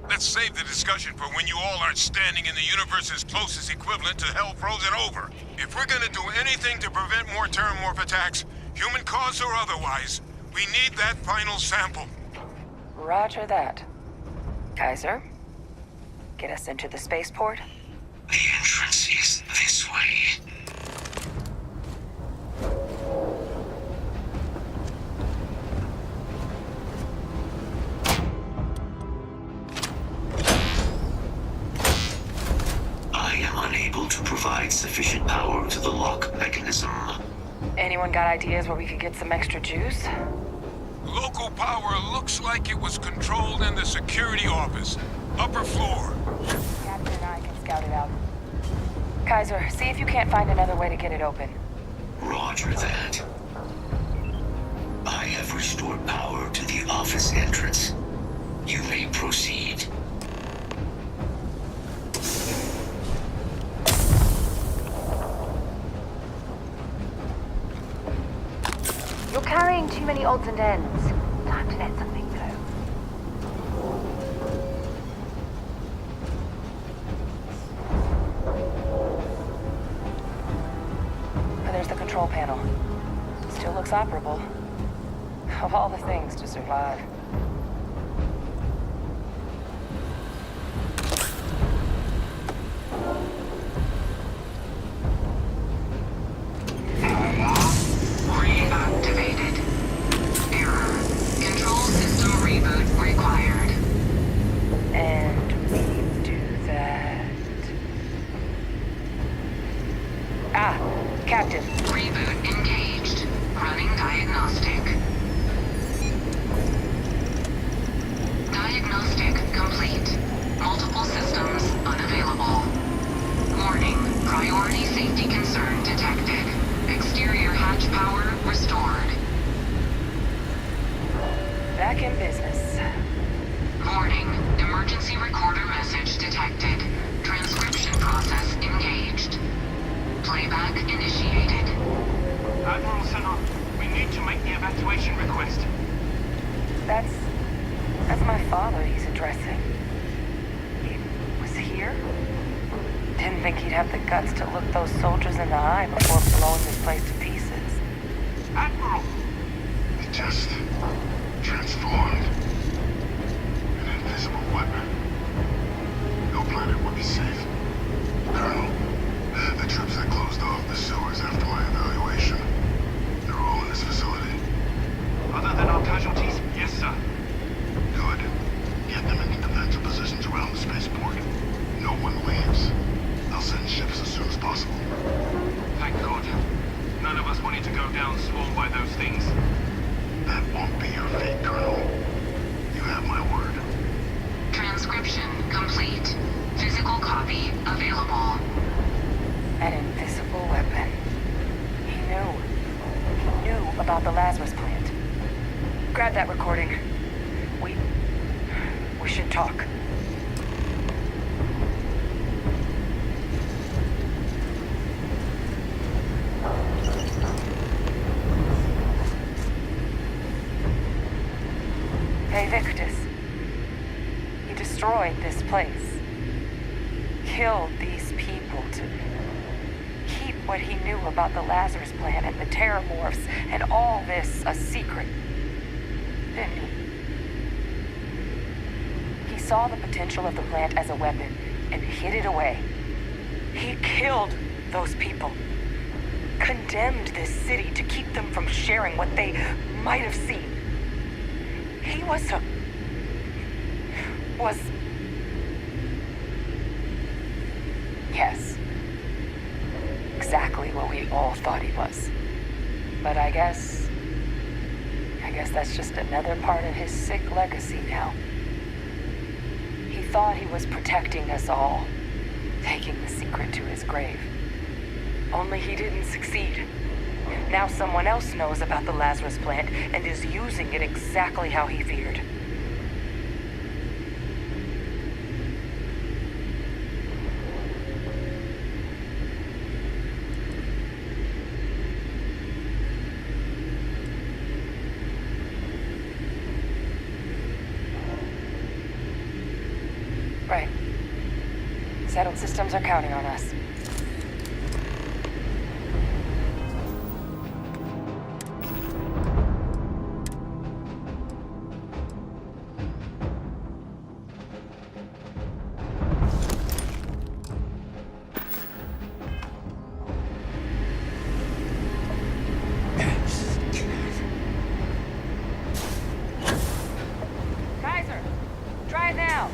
Let's save the discussion for when you all aren't standing in the universe's closest equivalent to hell frozen over. If we're gonna do anything to prevent more Terramorph attacks, human cause or otherwise, we need that final sample. Roger that. Kaiser, get us into the spaceport? The entrance is this way. Provide sufficient power to the lock mechanism. Anyone got ideas where we could get some extra juice? Local power looks like it was controlled in the security office. Upper floor. Captain and I can scout it out. Kaiser, see if you can't find another way to get it open. Roger that. I have restored power to the office entrance. You may proceed. You're carrying too many odds and ends. Time to let something go. There's the control panel. Still looks operable. Of all the things to survive. Captain. Reboot engaged. Running diagnostic. back in business. Warning. Emergency recorder message detected. Transcription process engaged. Playback initiated. Admiral Senna, we need to make the evacuation request. That's my father he's addressing. He was here? Didn't think he'd have the guts to look those soldiers in the eye before blowing this place to pieces. Admiral! It just transformed. An invisible weapon. No planet would be safe. Colonel, the troops that closed off the sewers after my evaluation, they're all in this facility. Other than our casualties, yes, sir. Good. Get them into defensive positions around the spaceport. No one leaves. I'll send ships as soon as possible. Thank God. None of us wanted to go down swarmed by those things. That won't be your fate, Colonel. You have my word. Transcription complete. Physical copy available. An invisible weapon. He knew about the Lazarus plant. Grab that recording. We should talk. Hey, Victus. He destroyed this place. Killed these people to keep what he knew about the Lazarus plant and the Terramorphs and all this a secret. Didn't he? He saw the potential of the plant as a weapon and hid it away. He killed those people. Condemned this city to keep them from sharing what they might have seen. He was yes. Exactly what we all thought he was. But I guess that's just another part of his sick legacy now. He thought he was protecting us all, taking the secret to his grave. Only he didn't succeed. Now someone else knows about the Lazarus plant and is using it exactly how he feared. Right. Settled systems are counting on us. Kaiser, try it now.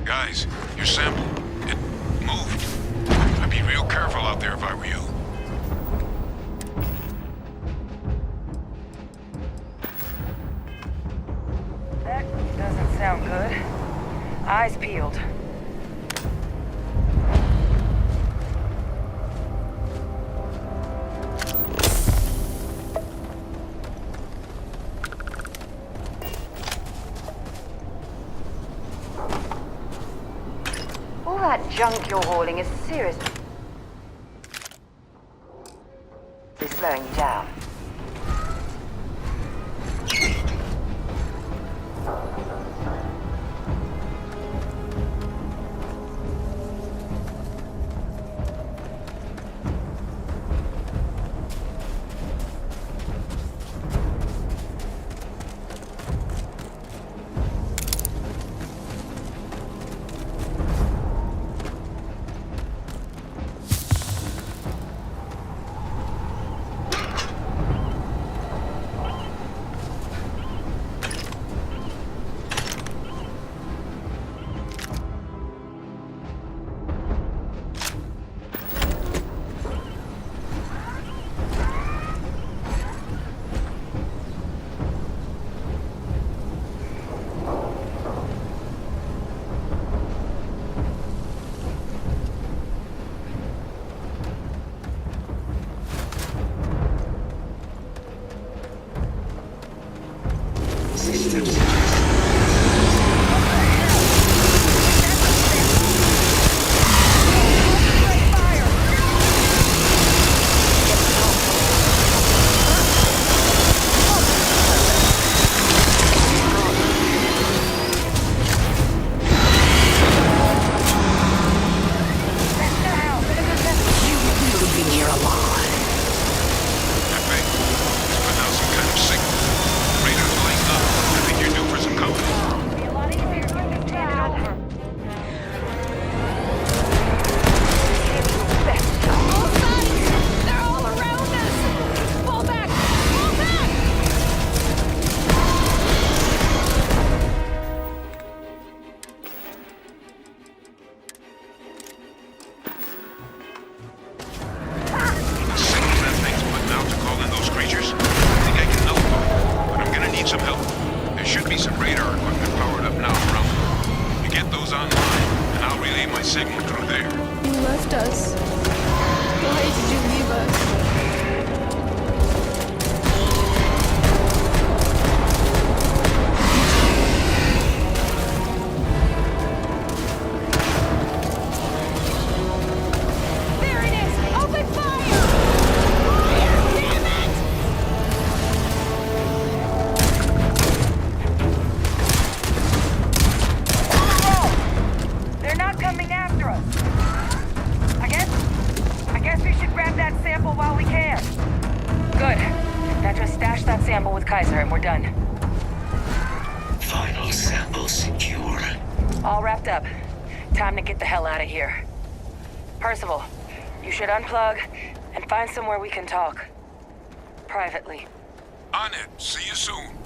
Guys, your sample, it moved. I'd be real careful out there if I were you. That doesn't sound good. Eyes peeled. All that junk you're hauling is seriously slowing you down. and radar equipment powered up now around the world. You get those online, and I'll relay my signal through there. You left us. Why did you leave us? And we're done. Final sample secure. All wrapped up. Time to get the hell out of here. Percival, you should unplug and find somewhere we can talk. Privately. On it. See you soon.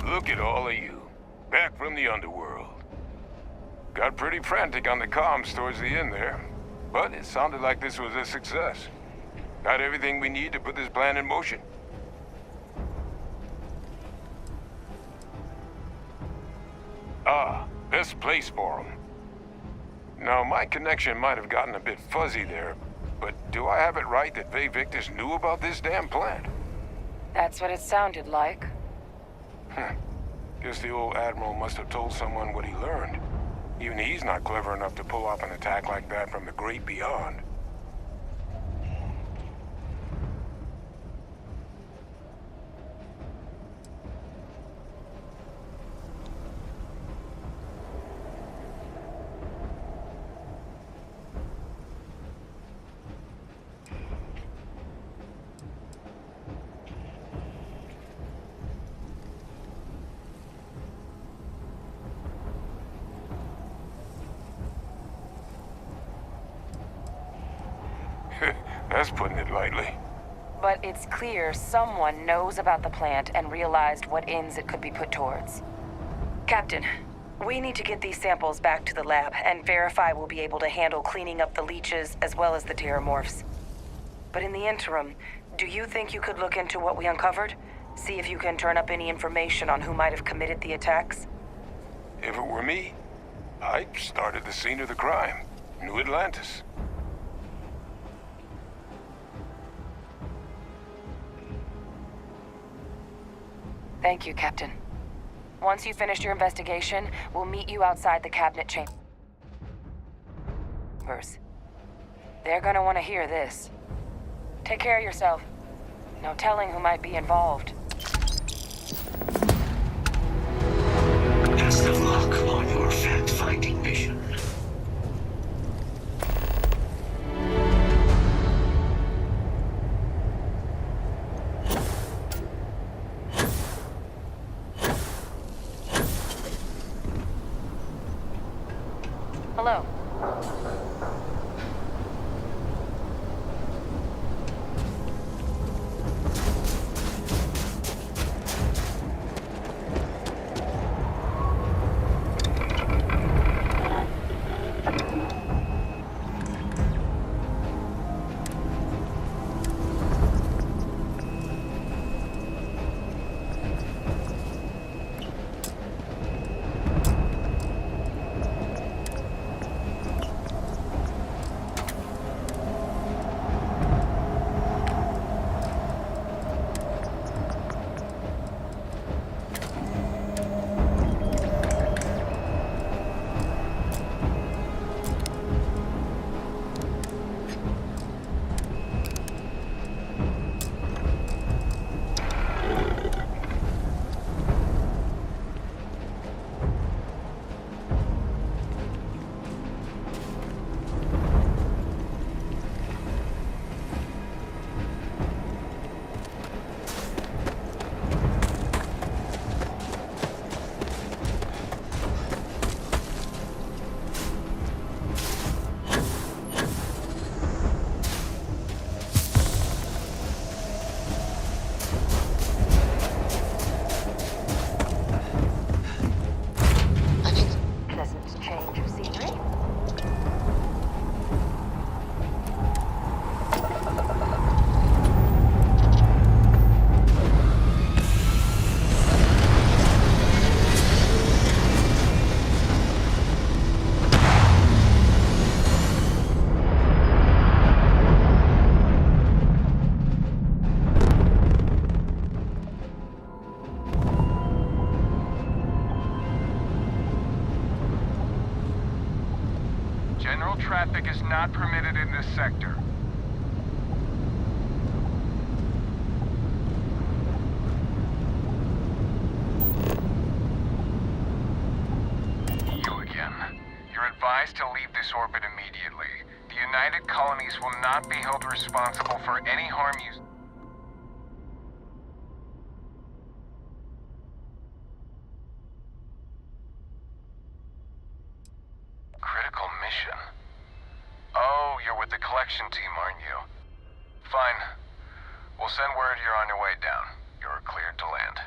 Look at all of you. Back from the underworld. Got pretty frantic on the comms towards the end there. But it sounded like this was a success. Got everything we need to put this plan in motion. Ah, best place for them. Now, my connection might have gotten a bit fuzzy there, but do I have it right that Faye Victus knew about this damn plant? That's what it sounded like. Guess the old Admiral must have told someone what he learned. Even he's not clever enough to pull off an attack like that from the great beyond. That's putting it lightly. But it's clear someone knows about the plant and realized what ends it could be put towards. Captain, we need to get these samples back to the lab and verify we'll be able to handle cleaning up the leeches as well as the terramorphs. But in the interim, do you think you could look into what we uncovered? See if you can turn up any information on who might have committed the attacks? If it were me, I'd start at the scene of the crime. New Atlantis. Thank you, Captain. Once you've finished your investigation, we'll meet you outside the cabinet chambers. They're gonna want to hear this. Take care of yourself. No telling who might be involved. Best of luck on your fact-finding mission. Hello. General traffic is not permitted in this sector. You again. You're advised to leave this orbit immediately. The United Colonies will not be held responsible for any harm you... Critical mission? Oh, you're with the collection team, aren't you? Fine. We'll send word you're on your way down. You're cleared to land.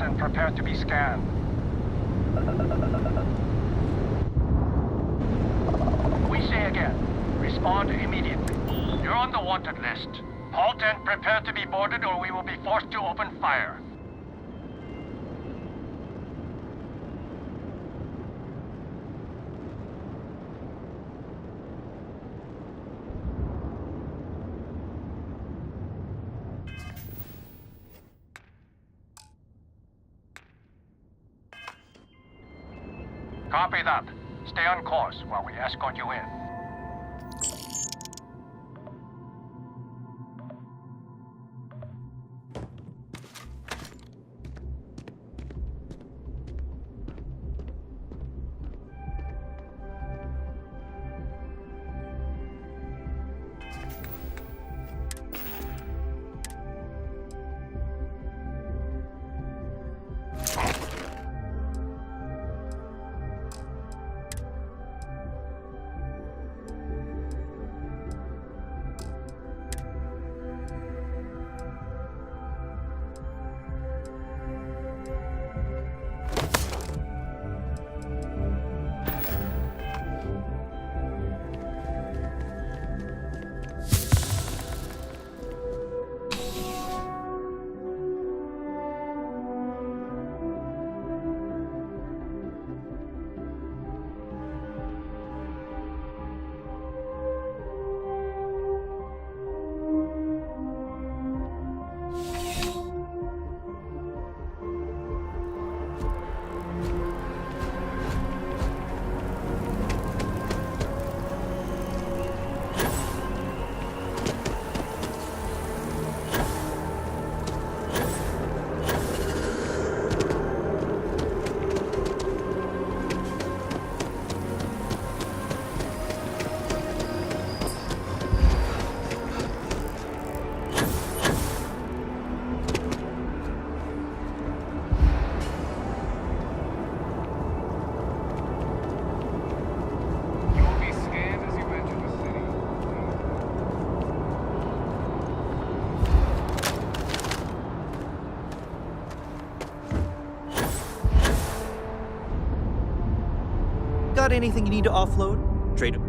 And prepare to be scanned. We say again, respond immediately. You're on the wanted list. Halt and prepare to be boarded or we will be forced to open fire. Copy that. Stay on course while we escort you in. got anything you need to offload? Trade it.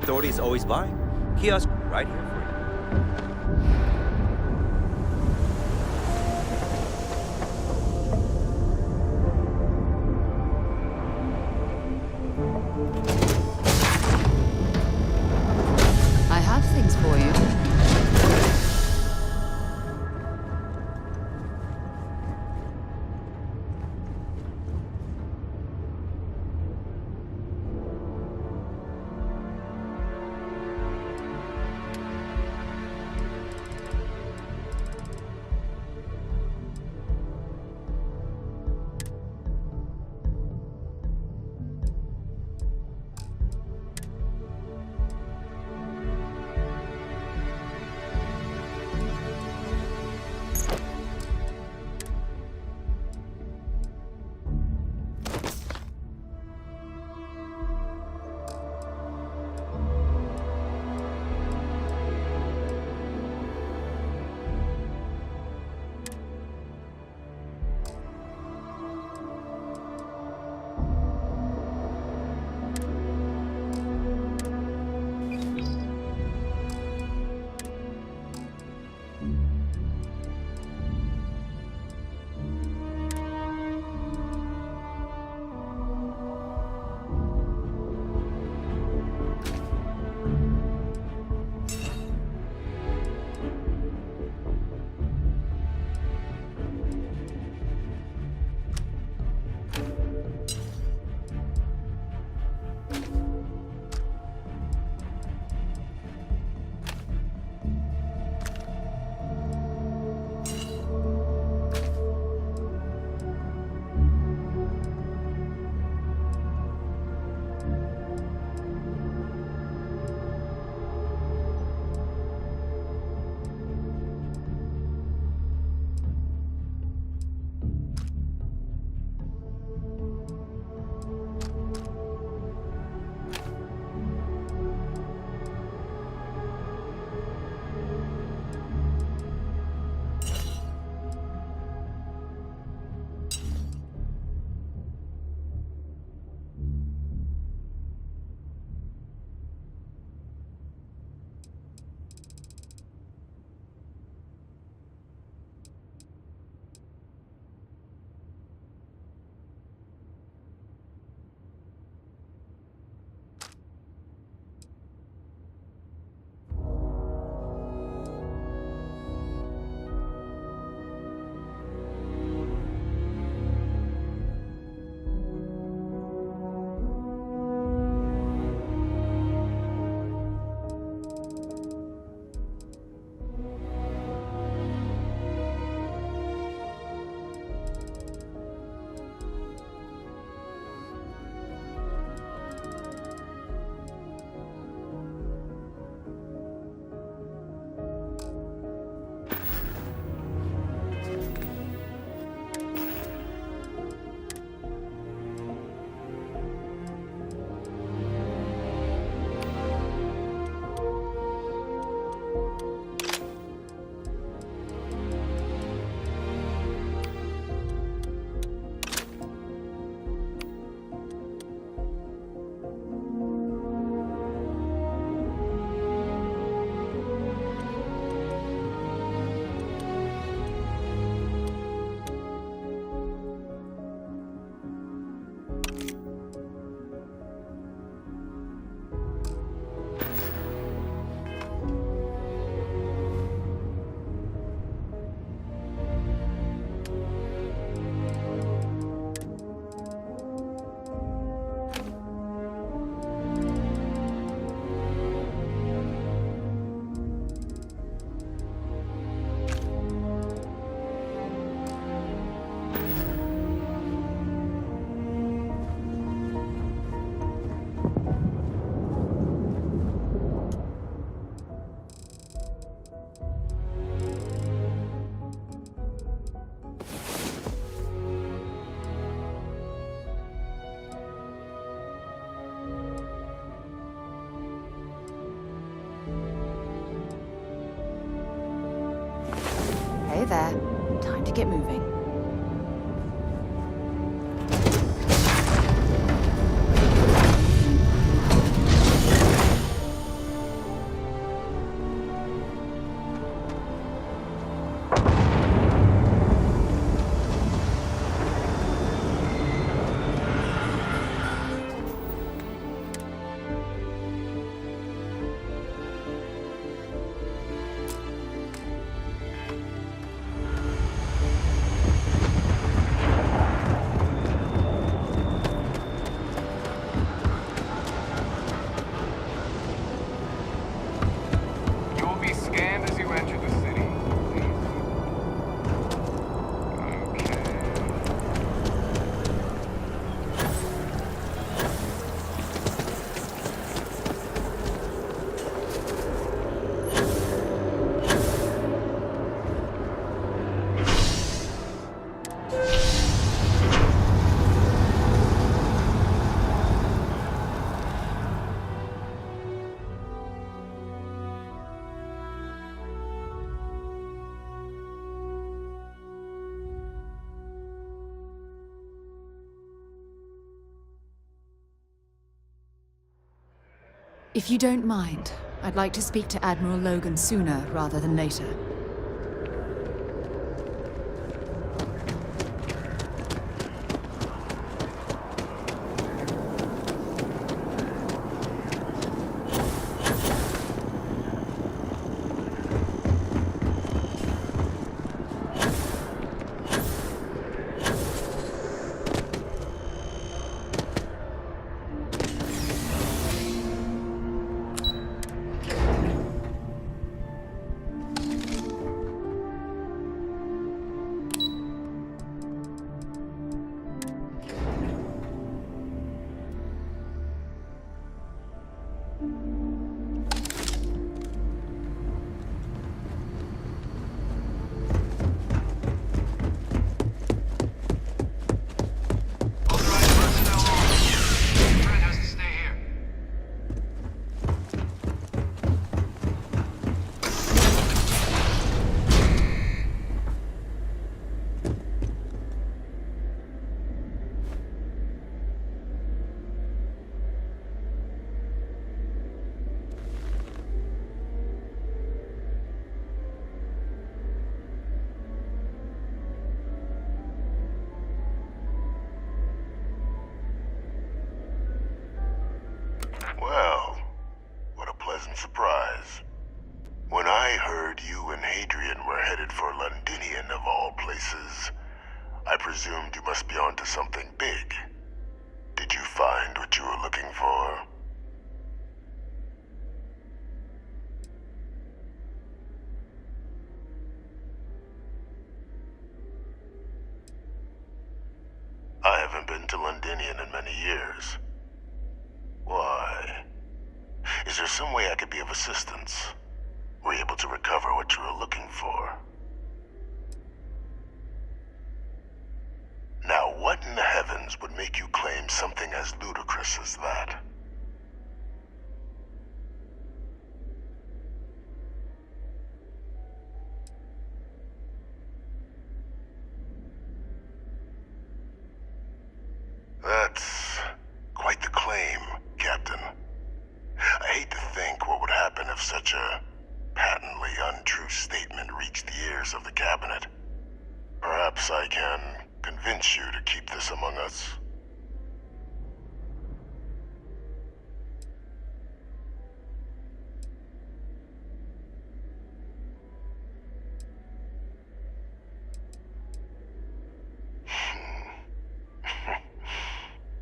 Authorities always buying. Kiosk right here for you. I have things for you. there. Time to get moving. You will be scanned as you enter the city. If you don't mind, I'd like to speak to Admiral Logan sooner rather than later. Well, what a pleasant surprise. When I heard you and Hadrian were headed for Londinian of all places, I presumed you must be onto something big. Did you find what you were looking for? I haven't been to Londinian in many years. Why? Is there some way I could be of assistance? Were you able to recover what you were looking for? Now, what in the heavens would make you claim something as ludicrous as that? That's quite the claim, Captain. I hate to think what would happen if such a patently untrue statement reached the ears of the Cabinet. Perhaps I can convince you to keep this among us.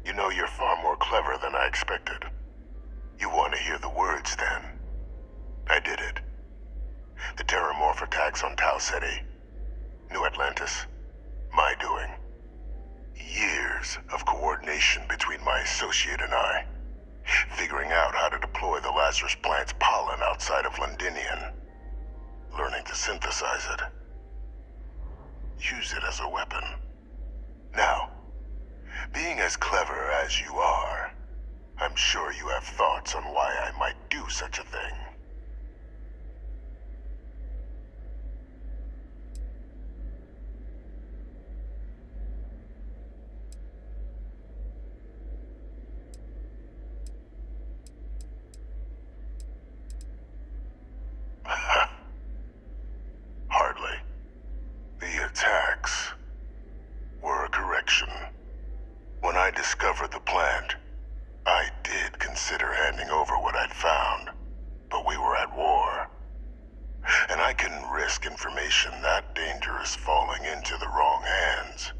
You know, you're far more clever than I expected. You want to hear the words, then? I did it. The terramorph attacks on Tau Ceti, New Atlantis, my doing. Years of coordination between my associate and I, figuring out how to deploy the Lazarus plant's pollen outside of Londinian, learning to synthesize it, use it as a weapon. Now, being as clever as you are, I'm sure you have thoughts on why I might do such a thing. discovered the plant, I did consider handing over what I'd found, but we were at war. And I couldn't risk information that dangerous falling into the wrong hands.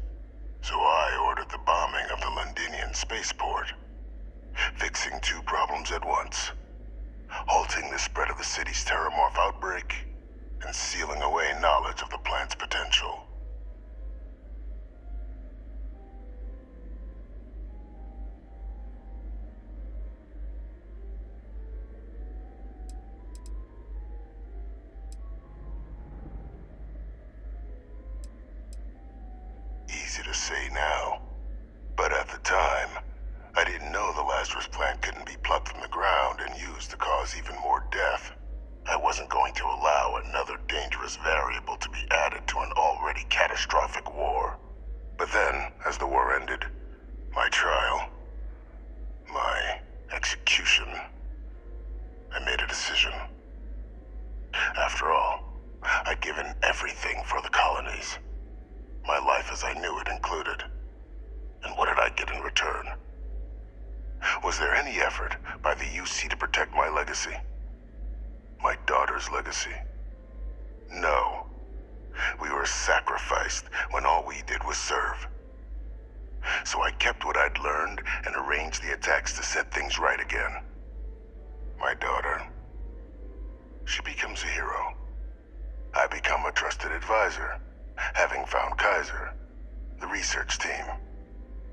So I ordered the bombing of the Londinian spaceport, fixing two problems at once: halting the spread of the city's terramorph outbreak, and sealing away knowledge of the plant's potential. Easy to say now, but at the time, I didn't know the Lazarus plant couldn't be plucked from the ground and used to cause even more death. I wasn't going to allow another dangerous variable to be added to an already catastrophic war. But then, as the war ended, my trial, my execution, I made a decision. After all, I'd given everything for the colonies. My life as I knew it included. And what did I get in return? Was there any effort by the UC to protect my legacy? My daughter's legacy? No. We were sacrificed when all we did was serve. So I kept what I'd learned and arranged the attacks to set things right again. My daughter, she becomes a hero. I become a trusted advisor, having found Kaiser, the research team,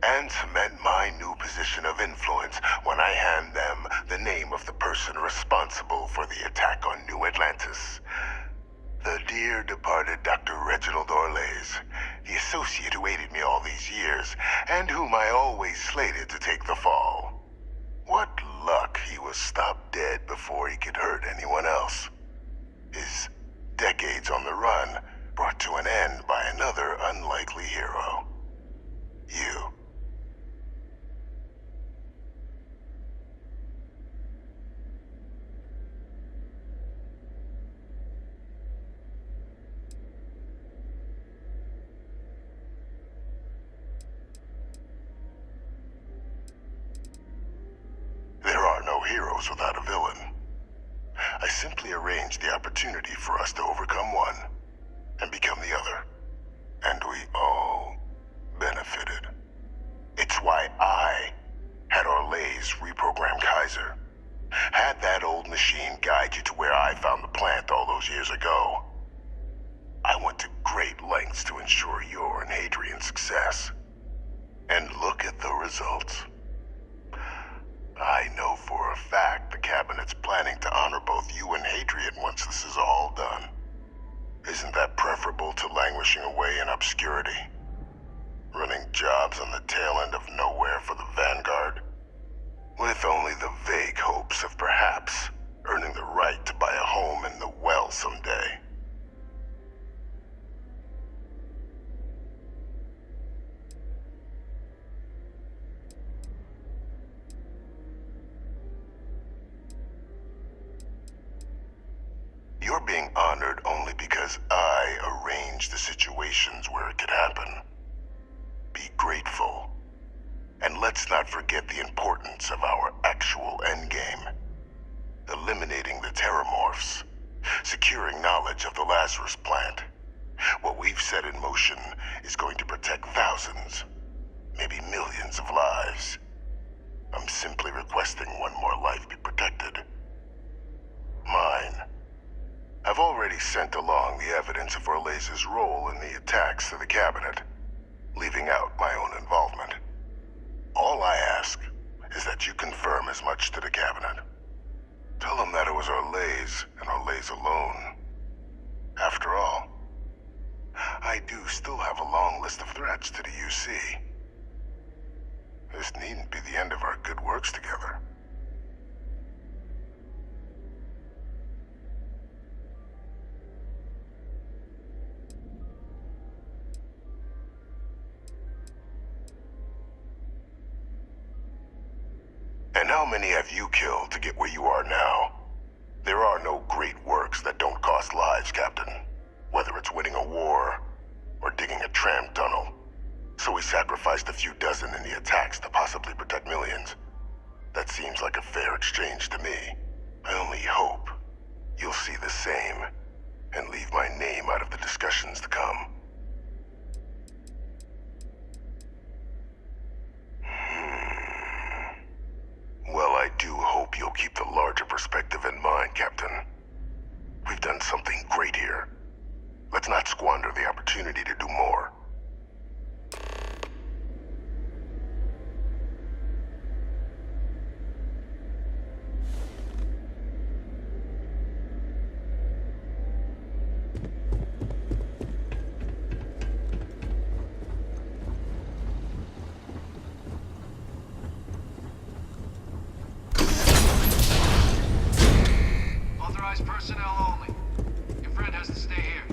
and cement my new position of influence when I hand them the name of the person responsible for the attack on New Atlantis. The dear departed Dr. Reginald Orlays, the associate who aided me all these years, and whom I always slated to take the fall. What luck he was stopped dead before he could hurt anyone else. His decades on the run brought to an end by another unlikely hero. You. There are no heroes without a villain. I simply arranged the opportunity for us to overcome one and become the other. And we all benefited. It's why I had Orlays reprogram Kaiser. Had that old machine guide you to where I found the plant all those years ago. I went to great lengths to ensure your and Hadrian's success. And look at the results. I know for a fact the Cabinet's planning to honor both you and Hadrian once this is all done. Isn't that preferable to languishing away in obscurity? Running jobs on the tail end of nowhere for the Vanguard? With only the vague hopes of perhaps earning the right to buy a home in the well someday. You're being honored only because I arranged the situations where it could happen. Be grateful. And let's not forget the importance of our actual endgame. Eliminating the terramorphs. Securing knowledge of the Lazarus plant. What we've set in motion is going to protect thousands, maybe millions of lives. I'm simply requesting one more life be protected. Mine. I've already sent along the evidence of Orlays' role in the attacks to the Cabinet, leaving out my own involvement. All I ask is that you confirm as much to the Cabinet. Tell them that it was Orlays and Orlays alone. After all, I do still have a long list of threats to the UC. This needn't be the end of our good works together. And how many have you killed to get where you are now? There are no great works that don't cost lives, Captain. Whether it's winning a war or digging a tram tunnel. So we sacrificed a few dozen in the attacks to possibly protect millions. That seems like a fair exchange to me. I only hope you'll see the same and leave my name out of the discussions to come. Well, I do hope you'll keep the larger perspective in mind, Captain. We've done something great here. Let's not squander the opportunity to do more. Authorized personnel only. Your friend has to stay here.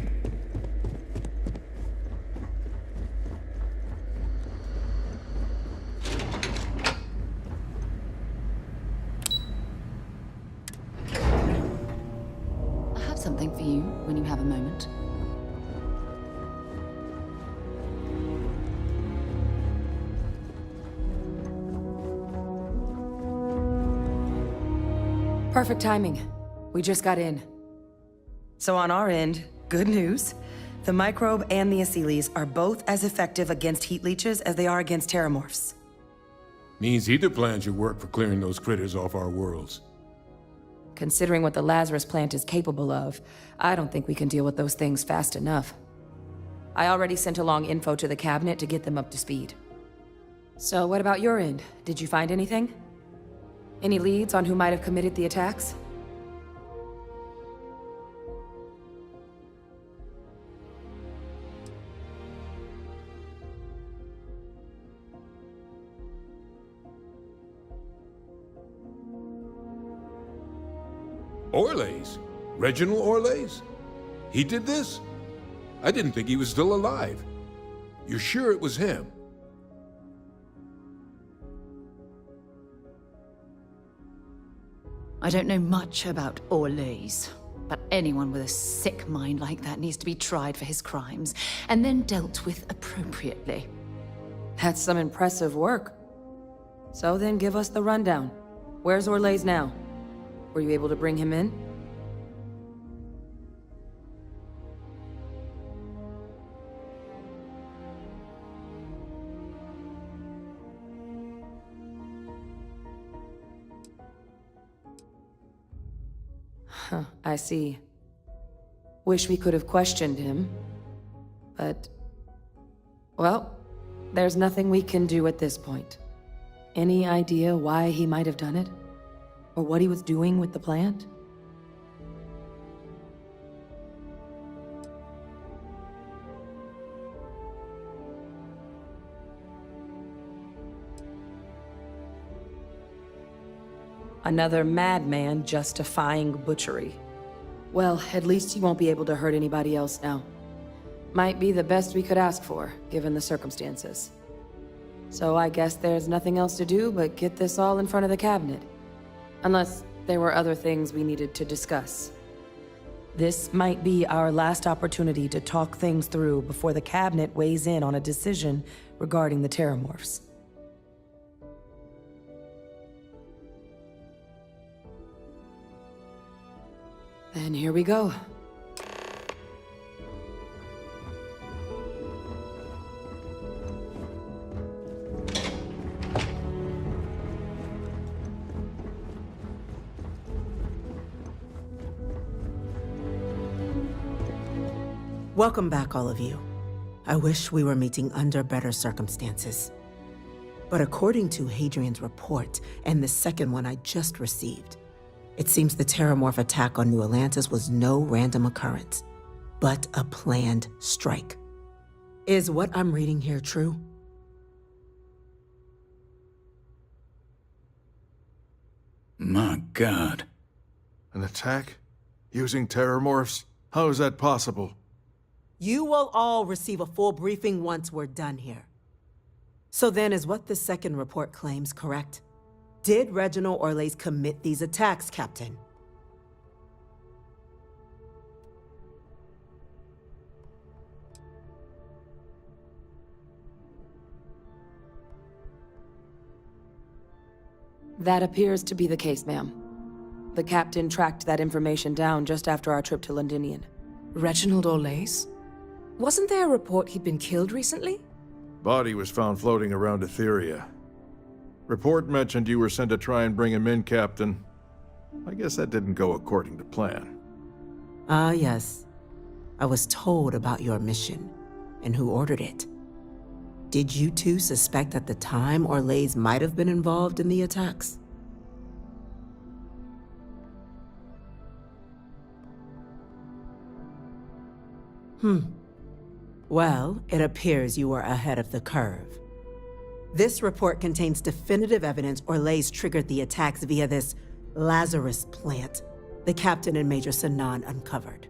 I have something for you when you have a moment. Perfect timing. We just got in. So on our end, good news. The microbe and the Asylees are both as effective against heat leeches as they are against terramorphs. Means either plan should work for clearing those critters off our worlds. Considering what the Lazarus plant is capable of, I don't think we can deal with those things fast enough. I already sent along info to the cabinet to get them up to speed. So what about your end? Did you find anything? Any leads on who might have committed the attacks? Orlays? Reginald Orlays? He did this? I didn't think he was still alive. You're sure it was him? I don't know much about Orlays, but anyone with a sick mind like that needs to be tried for his crimes, and then dealt with appropriately. That's some impressive work. So then give us the rundown. Where's Orlays now? Were you able to bring him in? Huh, I see. Wish we could have questioned him. But... well, there's nothing we can do at this point. Any idea why he might have done it? Or what he was doing with the plant? Another madman justifying butchery. Well, at least he won't be able to hurt anybody else now. Might be the best we could ask for, given the circumstances. So I guess there's nothing else to do but get this all in front of the cabinet. Unless there were other things we needed to discuss. This might be our last opportunity to talk things through before the cabinet weighs in on a decision regarding the terramorphs. Then here we go. Welcome back, all of you. I wish we were meeting under better circumstances. But according to Hadrian's report, and the second one I just received, it seems the Terramorph attack on New Atlantis was no random occurrence, but a planned strike. Is what I'm reading here true? My God. An attack? Using Terramorphs? How is that possible? You will all receive a full briefing once we're done here. So then, is what the second report claims correct? Did Reginald Orlays commit these attacks, Captain? That appears to be the case, ma'am. The captain tracked that information down just after our trip to Londinian. Reginald Olays? Wasn't there a report he'd been killed recently? Body was found floating around Etheria. Report mentioned you were sent to try and bring him in, Captain. I guess that didn't go according to plan. Ah, yes. I was told about your mission and who ordered it. Did you two suspect at the time Olays might have been involved in the attacks? Well, it appears you were ahead of the curve. This report contains definitive evidence Olays triggered the attacks via this Lazarus plant the captain and Major Sanan uncovered.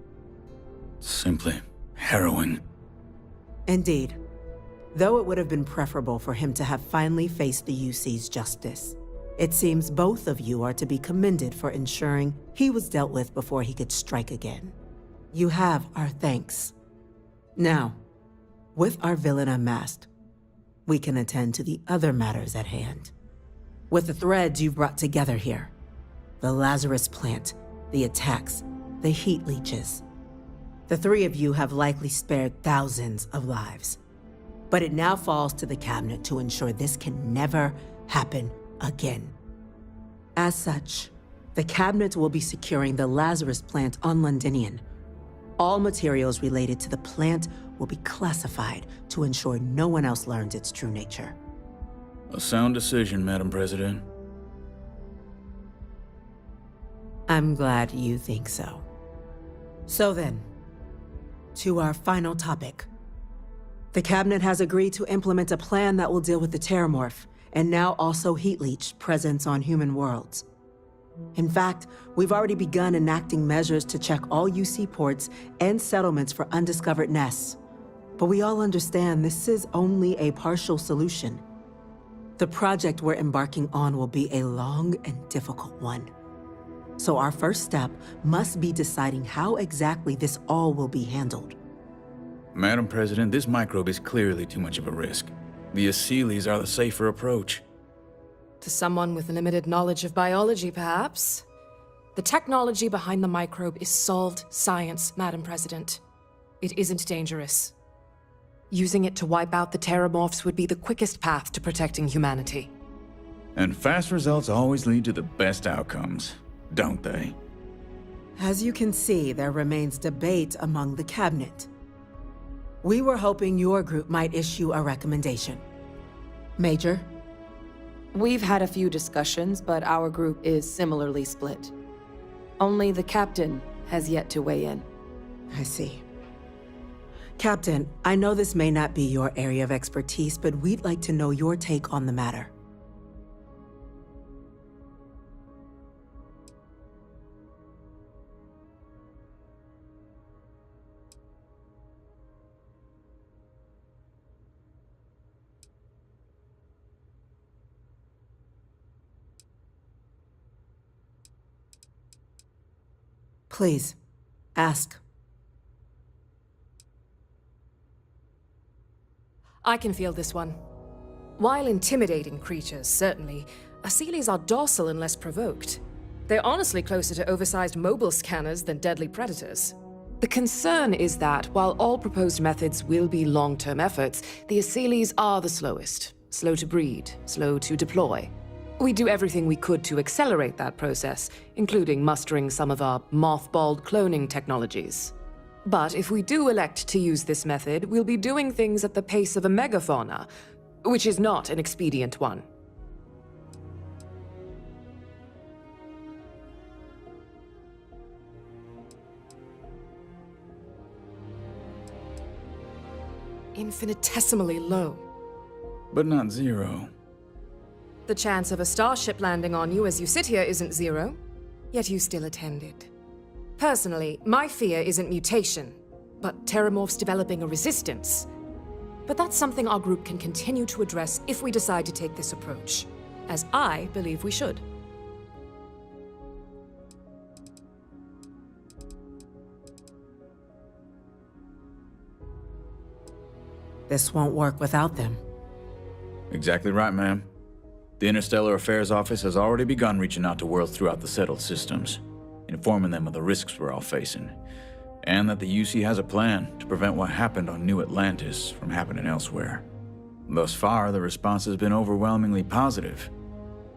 Simply harrowing. Indeed. Though it would have been preferable for him to have finally faced the UC's justice, it seems both of you are to be commended for ensuring he was dealt with before he could strike again. You have our thanks. Now, with our villain unmasked, we can attend to the other matters at hand. With the threads you've brought together here, the Lazarus plant, the attacks, the heat leeches, the three of you have likely spared thousands of lives. But it now falls to the cabinet to ensure this can never happen again. As such, the cabinet will be securing the Lazarus plant on Londinian. All materials related to the plant will be classified to ensure no one else learns its true nature. A sound decision, Madam President. I'm glad you think so. So then, to our final topic. The cabinet has agreed to implement a plan that will deal with the Terramorph, and now also Heat Leech presence on human worlds. In fact, we've already begun enacting measures to check all UC ports and settlements for undiscovered nests. But we all understand this is only a partial solution. The project we're embarking on will be a long and difficult one. So our first step must be deciding how exactly this all will be handled. Madam President, this microbe is clearly too much of a risk. The Aseles are the safer approach. To someone with limited knowledge of biology, perhaps. The technology behind the microbe is solved science, Madam President. It isn't dangerous. Using it to wipe out the Terramorphs would be the quickest path to protecting humanity. And fast results always lead to the best outcomes, don't they? As you can see, there remains debate among the cabinet. We were hoping your group might issue a recommendation. Major? We've had a few discussions, but our group is similarly split. Only the captain has yet to weigh in. I see. Captain, I know this may not be your area of expertise, but we'd like to know your take on the matter. Please, ask. I can field this one. While intimidating creatures, certainly, Aseles are docile unless provoked. They're honestly closer to oversized mobile scanners than deadly predators. The concern is that, while all proposed methods will be long-term efforts, the Aseles are the slowest. Slow to breed, slow to deploy. We do everything we could to accelerate that process, including mustering some of our mothballed cloning technologies. But if we do elect to use this method, we'll be doing things at the pace of a megafauna, which is not an expedient one. Infinitesimally low. But not zero. The chance of a starship landing on you as you sit here isn't zero, yet you still attended. Personally, my fear isn't mutation, but Terramorphs developing a resistance. But that's something our group can continue to address if we decide to take this approach, as I believe we should. This won't work without them. Exactly right, ma'am. The Interstellar Affairs Office has already begun reaching out to worlds throughout the settled systems, informing them of the risks we're all facing, and that the UC has a plan to prevent what happened on New Atlantis from happening elsewhere. Thus far, the response has been overwhelmingly positive.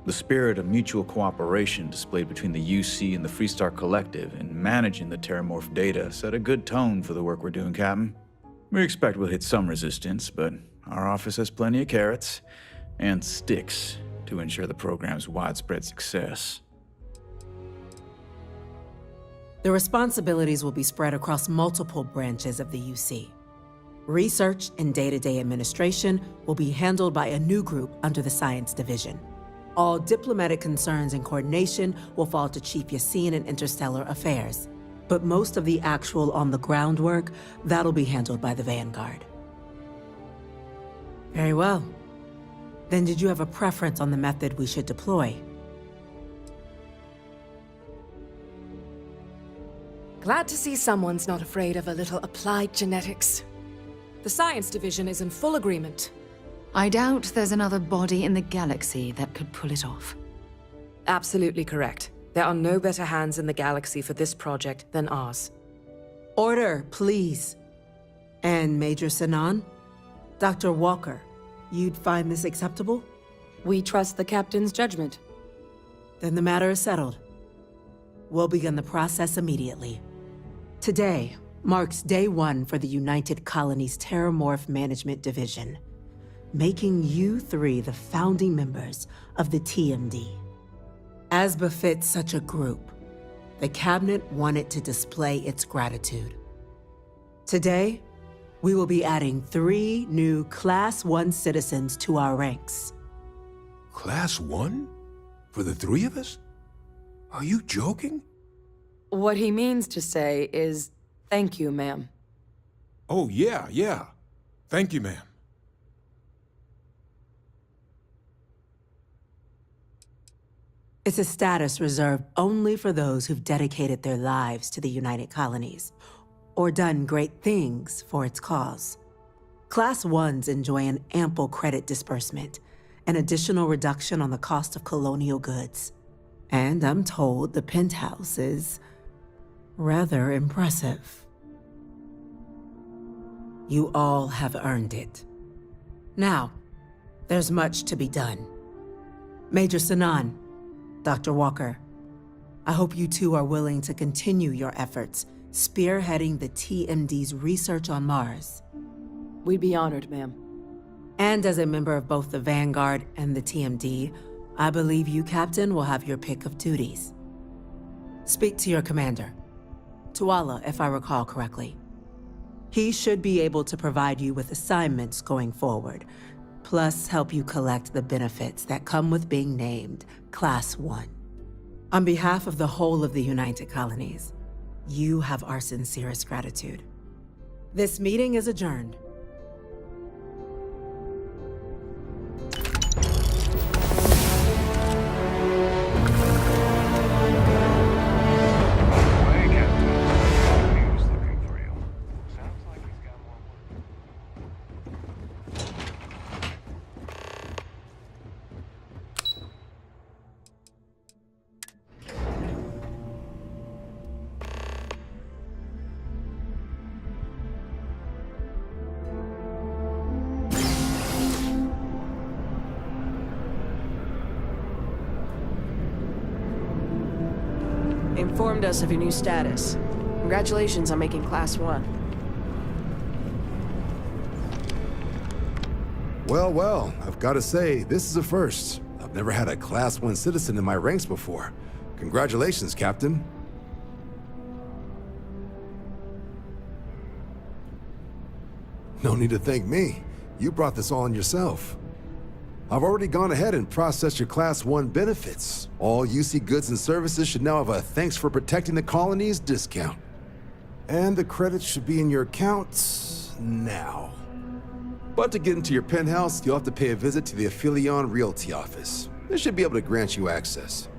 The spirit of mutual cooperation displayed between the UC and the Freestar Collective in managing the terramorph data set a good tone for the work we're doing, Captain. We expect we'll hit some resistance, but our office has plenty of carrots and sticks to ensure the program's widespread success. The responsibilities will be spread across multiple branches of the UC. Research and day-to-day administration will be handled by a new group under the Science Division. All diplomatic concerns and coordination will fall to Chief Yassine and Interstellar Affairs. But most of the actual on-the-ground work, that'll be handled by the Vanguard. Very well. Then did you have a preference on the method we should deploy? Glad to see someone's not afraid of a little applied genetics. The Science Division is in full agreement. I doubt there's another body in the galaxy that could pull it off. Absolutely correct. There are no better hands in the galaxy for this project than ours. Order, please. And Major Sinan? Dr. Walker, you'd find this acceptable? We trust the captain's judgment. Then the matter is settled. We'll begin the process immediately. Today marks day one for the United Colonies Terramorph Management Division, making you three the founding members of the TMD. As befits such a group, the Cabinet wanted to display its gratitude. Today, we will be adding 3 new Class 1 citizens to our ranks. Class 1? For the 3 of us? Are you joking? What he means to say is, thank you, ma'am. Oh, yeah. Thank you, ma'am. It's a status reserved only for those who've dedicated their lives to the United Colonies, or done great things for its cause. Class 1s enjoy an ample credit disbursement, an additional reduction on the cost of colonial goods. And I'm told the penthouse is rather impressive. You all have earned it. Now, there's much to be done. Major Sinan, Dr. Walker, I hope you two are willing to continue your efforts spearheading the TMD's research on Mars. We'd be honored, ma'am. And as a member of both the Vanguard and the TMD, I believe you, Captain, will have your pick of duties. Speak to your commander, Tuala, if I recall correctly. He should be able to provide you with assignments going forward, plus help you collect the benefits that come with being named Class 1. On behalf of the whole of the United Colonies, you have our sincerest gratitude. This meeting is adjourned. Informed us of your new status. Congratulations on making Class 1. Well, I've got to say, this is a first. I've never had a Class 1 citizen in my ranks before. Congratulations, Captain. No need to thank me. You brought this all on yourself. I've already gone ahead and processed your Class 1 benefits. All UC goods and services should now have a thanks for protecting the colonies discount. And the credits should be in your accounts now. But to get into your penthouse, you'll have to pay a visit to the Aphelion Realty office. They should be able to grant you access.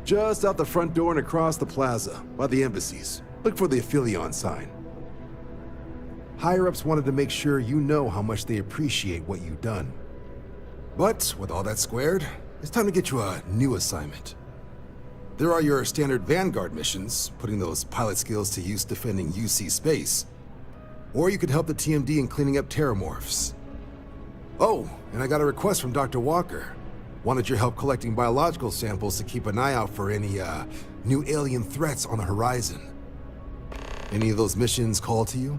Just out the front door and across the plaza, by the embassies. Look for the Aphelion sign. Higher-ups wanted to make sure you know how much they appreciate what you've done. But with all that squared, it's time to get you a new assignment. There are your standard Vanguard missions, putting those pilot skills to use defending UC space. Or you could help the TMD in cleaning up terramorphs. Oh, and I got a request from Dr. Walker. Wanted your help collecting biological samples to keep an eye out for any, new alien threats on the horizon. Any of those missions call to you?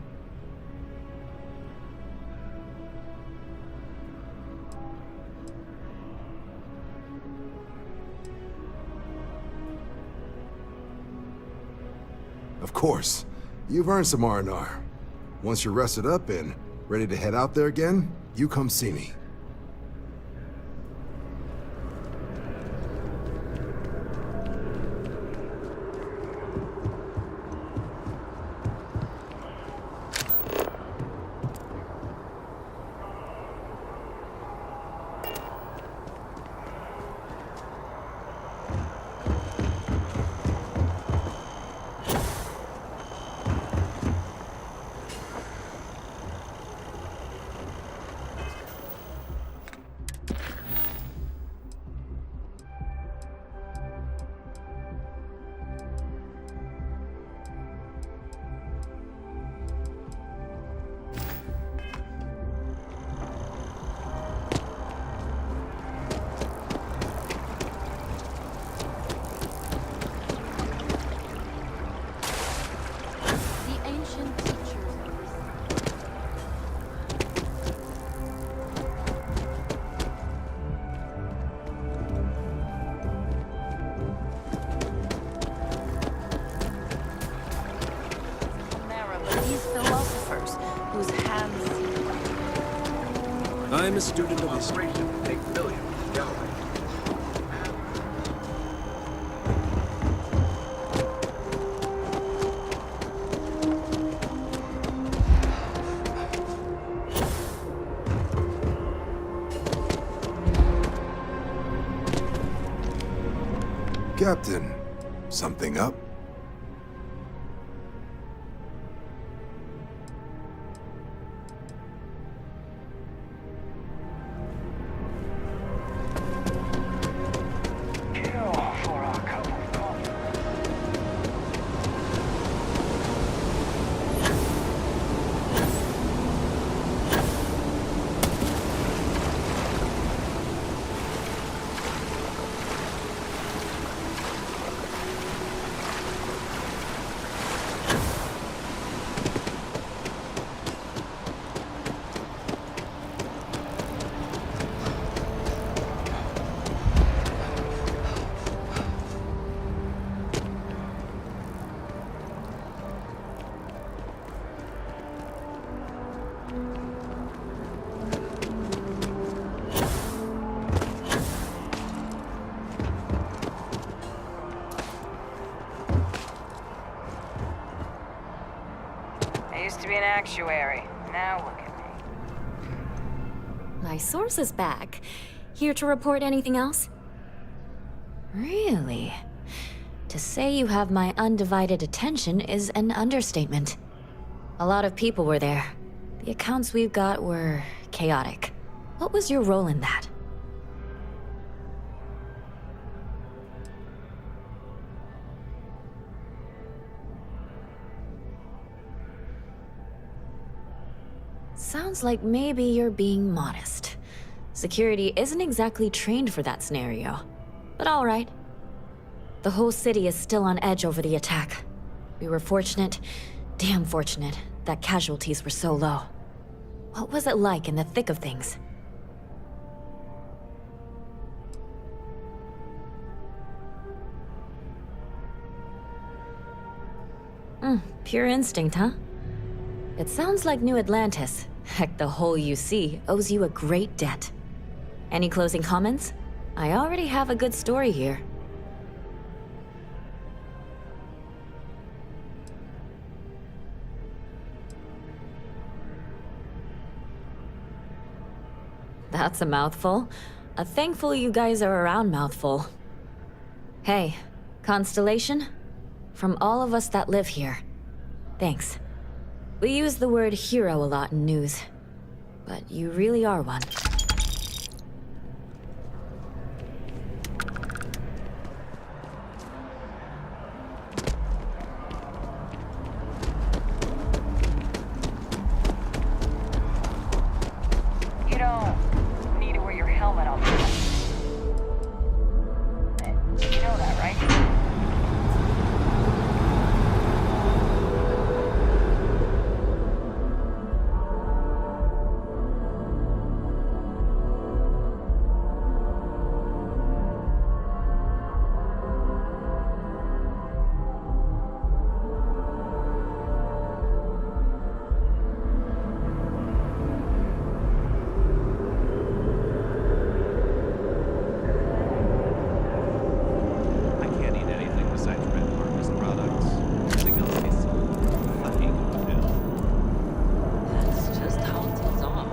Of course. You've earned some R&R. Once you're rested up and ready to head out there again, you come see me. I'm a student of history. Take million. Galloway. Captain, something up? To be an actuary. Now look at me. My source is back. Here to report anything else? Really? To say you have my undivided attention is an understatement. A lot of people were there. The accounts we've got were chaotic. What was your role in that? Sounds like maybe you're being modest. Security isn't exactly trained for that scenario. But all right. The whole city is still on edge over the attack. We were fortunate, damn fortunate, that casualties were so low. What was it like in the thick of things? Pure instinct, huh? It sounds like New Atlantis, heck, the whole UC, owes you a great debt. Any closing comments? I already have a good story here. That's a mouthful. A thankful you guys are around mouthful. Hey, Constellation? From all of us that live here, Thanks. We use the word hero a lot in news, but you really are one. You don't need to wear your helmet all the time. You know that, right? I can't eat anything besides red harvest products. Everything else tastes so fucking ill. That's just how things are.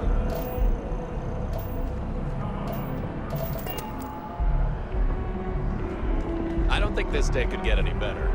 I don't think this day could get any better.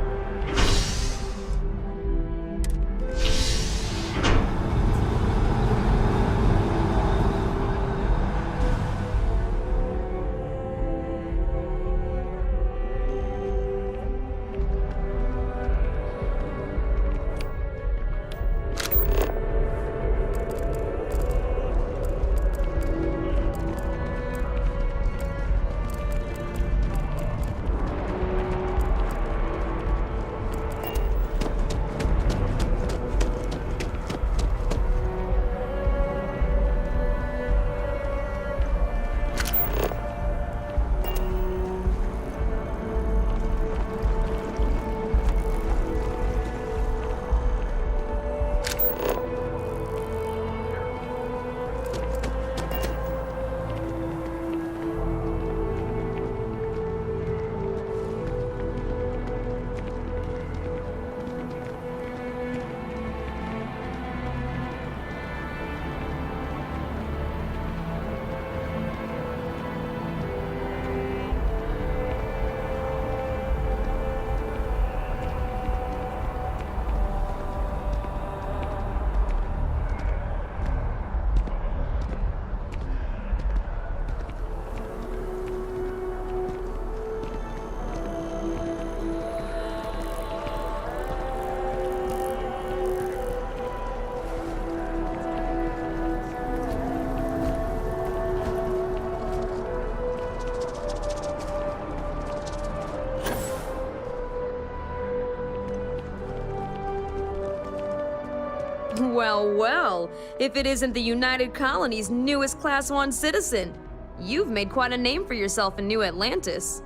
Well, well, if it isn't the United Colony's newest Class 1 citizen, you've made quite a name for yourself in New Atlantis.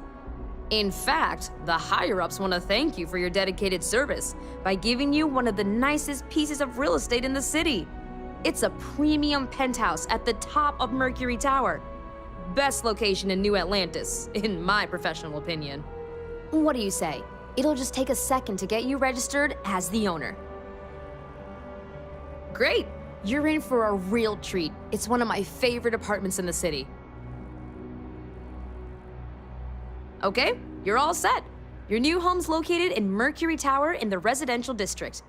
In fact, the higher-ups want to thank you for your dedicated service by giving you one of the nicest pieces of real estate in the city. It's a premium penthouse at the top of Mercury Tower. Best location in New Atlantis, in my professional opinion. What do you say? It'll just take a second to get you registered as the owner. Great! You're in for a real treat. It's one of my favorite apartments in the city. Okay, you're all set. Your new home's located in Mercury Tower in the residential district.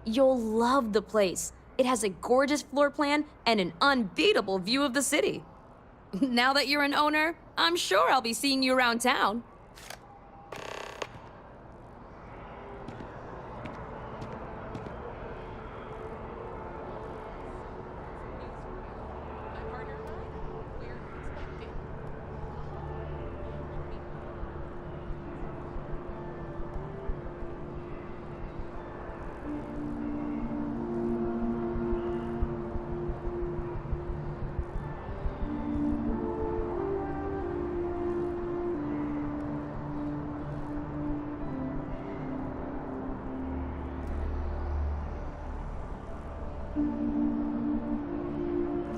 You'll love the place. It has a gorgeous floor plan and an unbeatable view of the city. Now that you're an owner, I'm sure I'll be seeing you around town.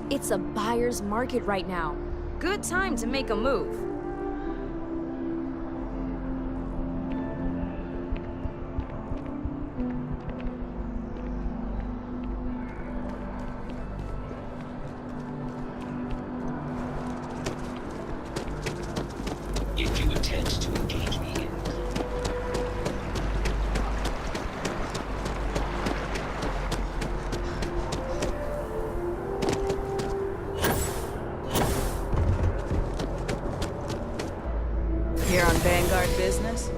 It's a buyer's market right now. Good time to make a move. If you intend to engage me in Here on Vanguard business?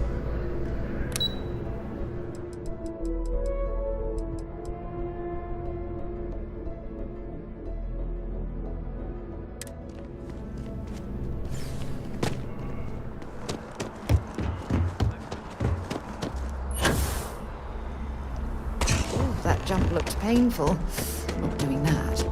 Oh, that jump looked painful. Not doing that.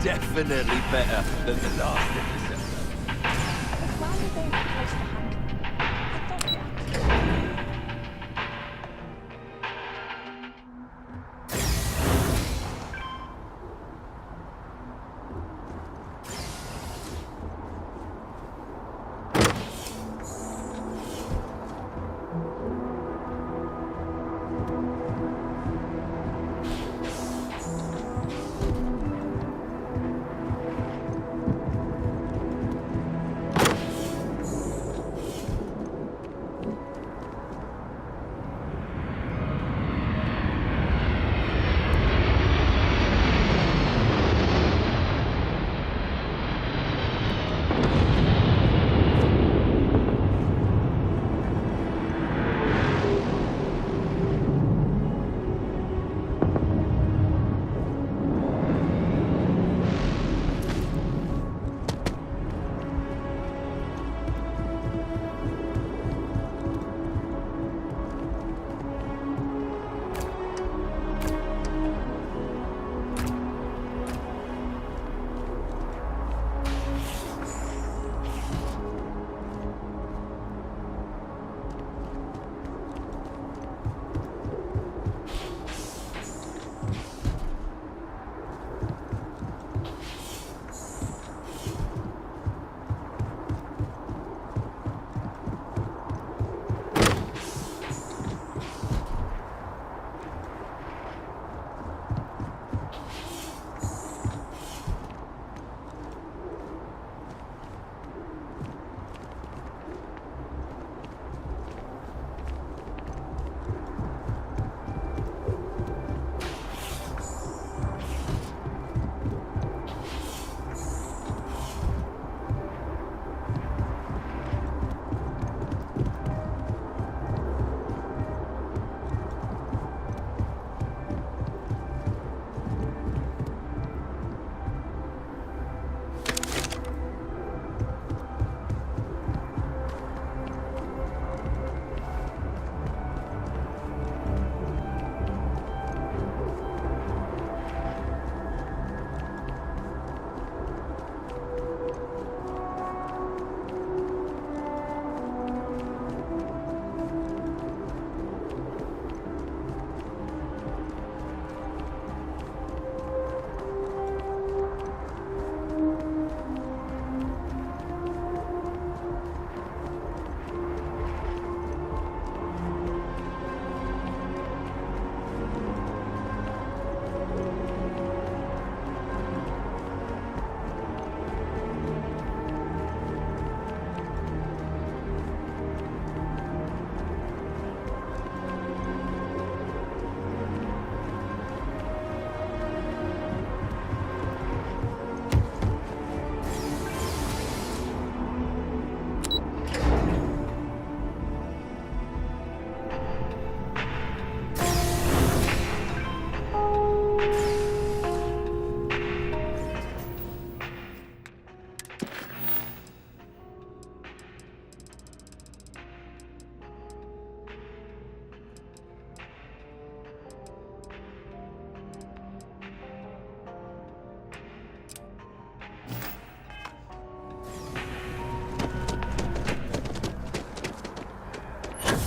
Definitely better than the last interceptor. Why would they replace the hand? I thought they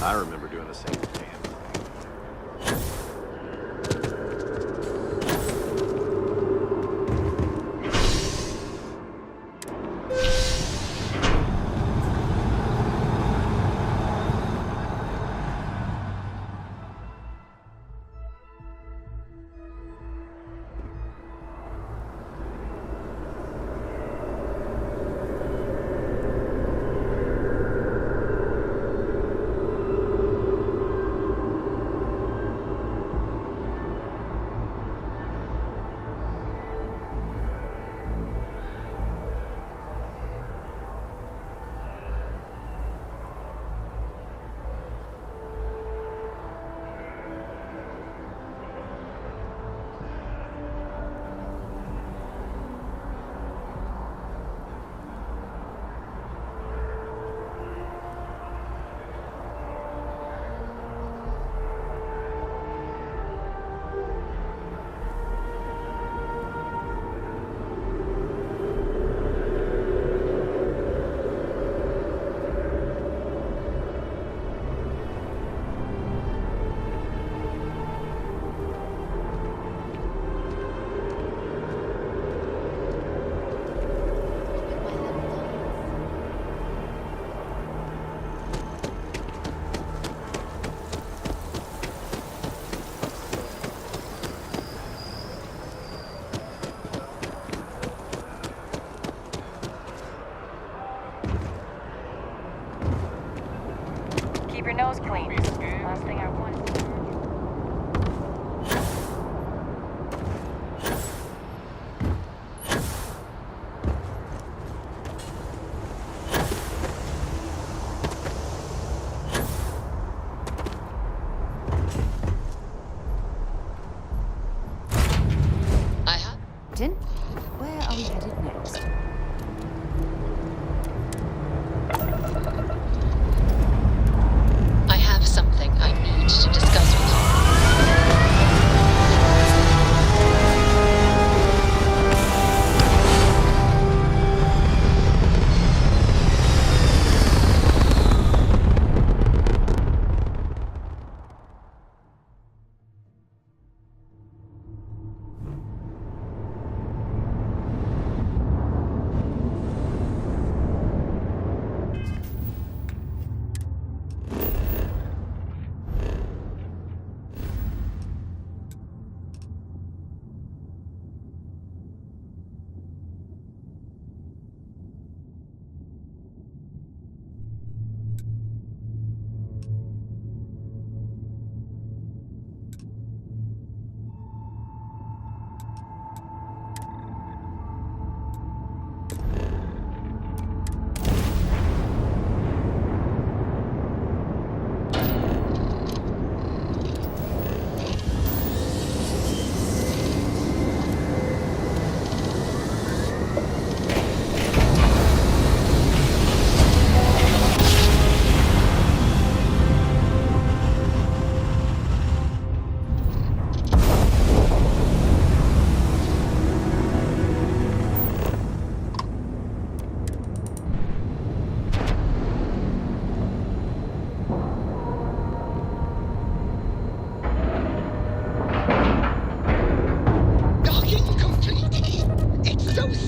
I remember doing the same damn thing. Captain. Where are we headed next? I have something I need to discuss with you.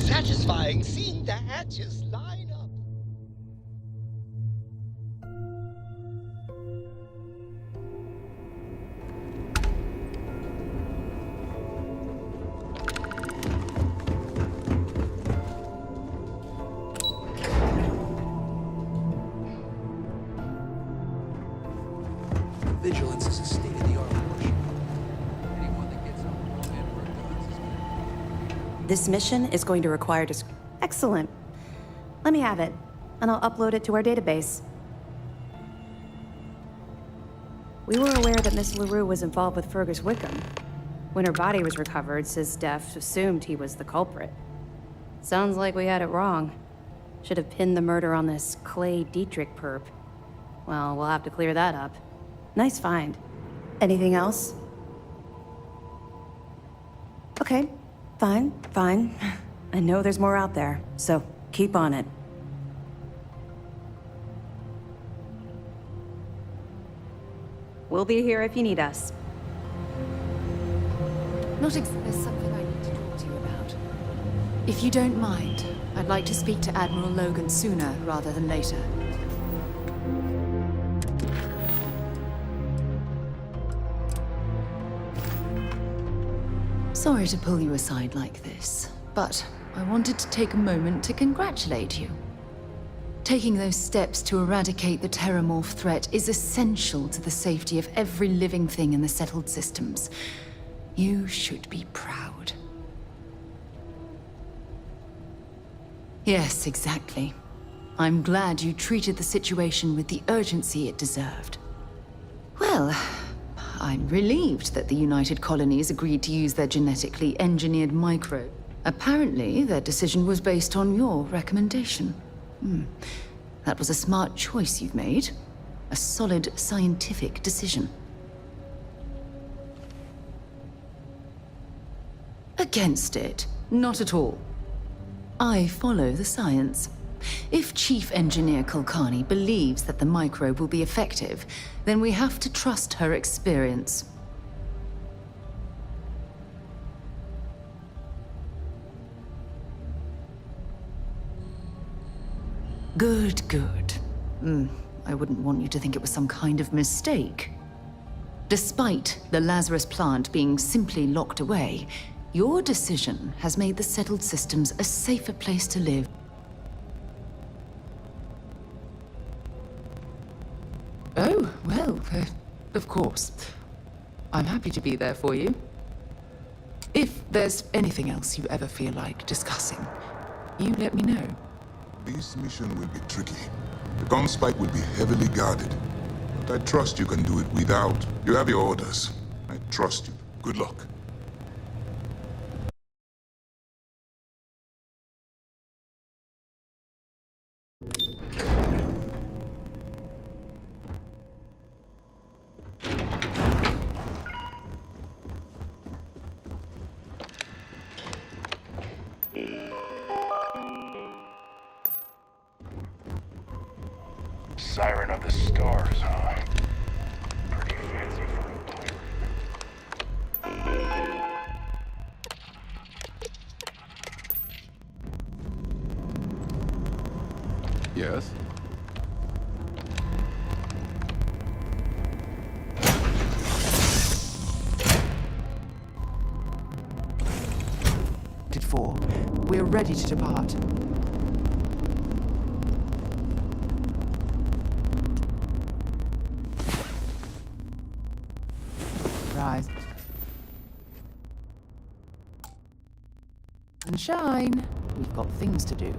Satisfying seeing the hatches line up. Vigilance is a state-of-the-art portion. Anyone that gets on the wrong end for a dance is This mission is going to require Excellent. Let me have it, and I'll upload it to our database. We were aware that Miss LaRue was involved with Fergus Wickham. When her body was recovered, SysDef assumed he was the culprit. Sounds like we had it wrong. Should have pinned the murder on this Clay Dietrich perp. Well, we'll have to clear that up. Nice find. Anything else? Okay, fine. I know there's more out there, so keep on it. We'll be here if you need us. There's something I need to talk to you about. If you don't mind, I'd like to speak to Admiral Logan sooner rather than later. Sorry to pull you aside like this, but I wanted to take a moment to congratulate you. Taking those steps to eradicate the Terramorph threat is essential to the safety of every living thing in the settled systems. You should be proud. Yes, exactly. I'm glad you treated the situation with the urgency it deserved. Well, I'm relieved that the United Colonies agreed to use their genetically engineered microbe. Apparently, their decision was based on your recommendation. That was a smart choice you've made. A solid scientific decision. Against it? Not at all. I follow the science. If Chief Engineer Kulkarni believes that the microbe will be effective, then we have to trust her experience. Good. I wouldn't want you to think it was some kind of mistake. Despite the Lazarus plant being simply locked away, your decision has made the settled systems a safer place to live. Oh, well, of course. I'm happy to be there for you. If there's anything else you ever feel like discussing, you let me know. This mission will be tricky. The gunspike will be heavily guarded. But I trust you can do it without. You have your orders. I trust you. Good luck. Siren of the stars, huh? Pretty fancy for a pirate. Yes? For. We're ready to depart. Rise. And shine. We've got things to do.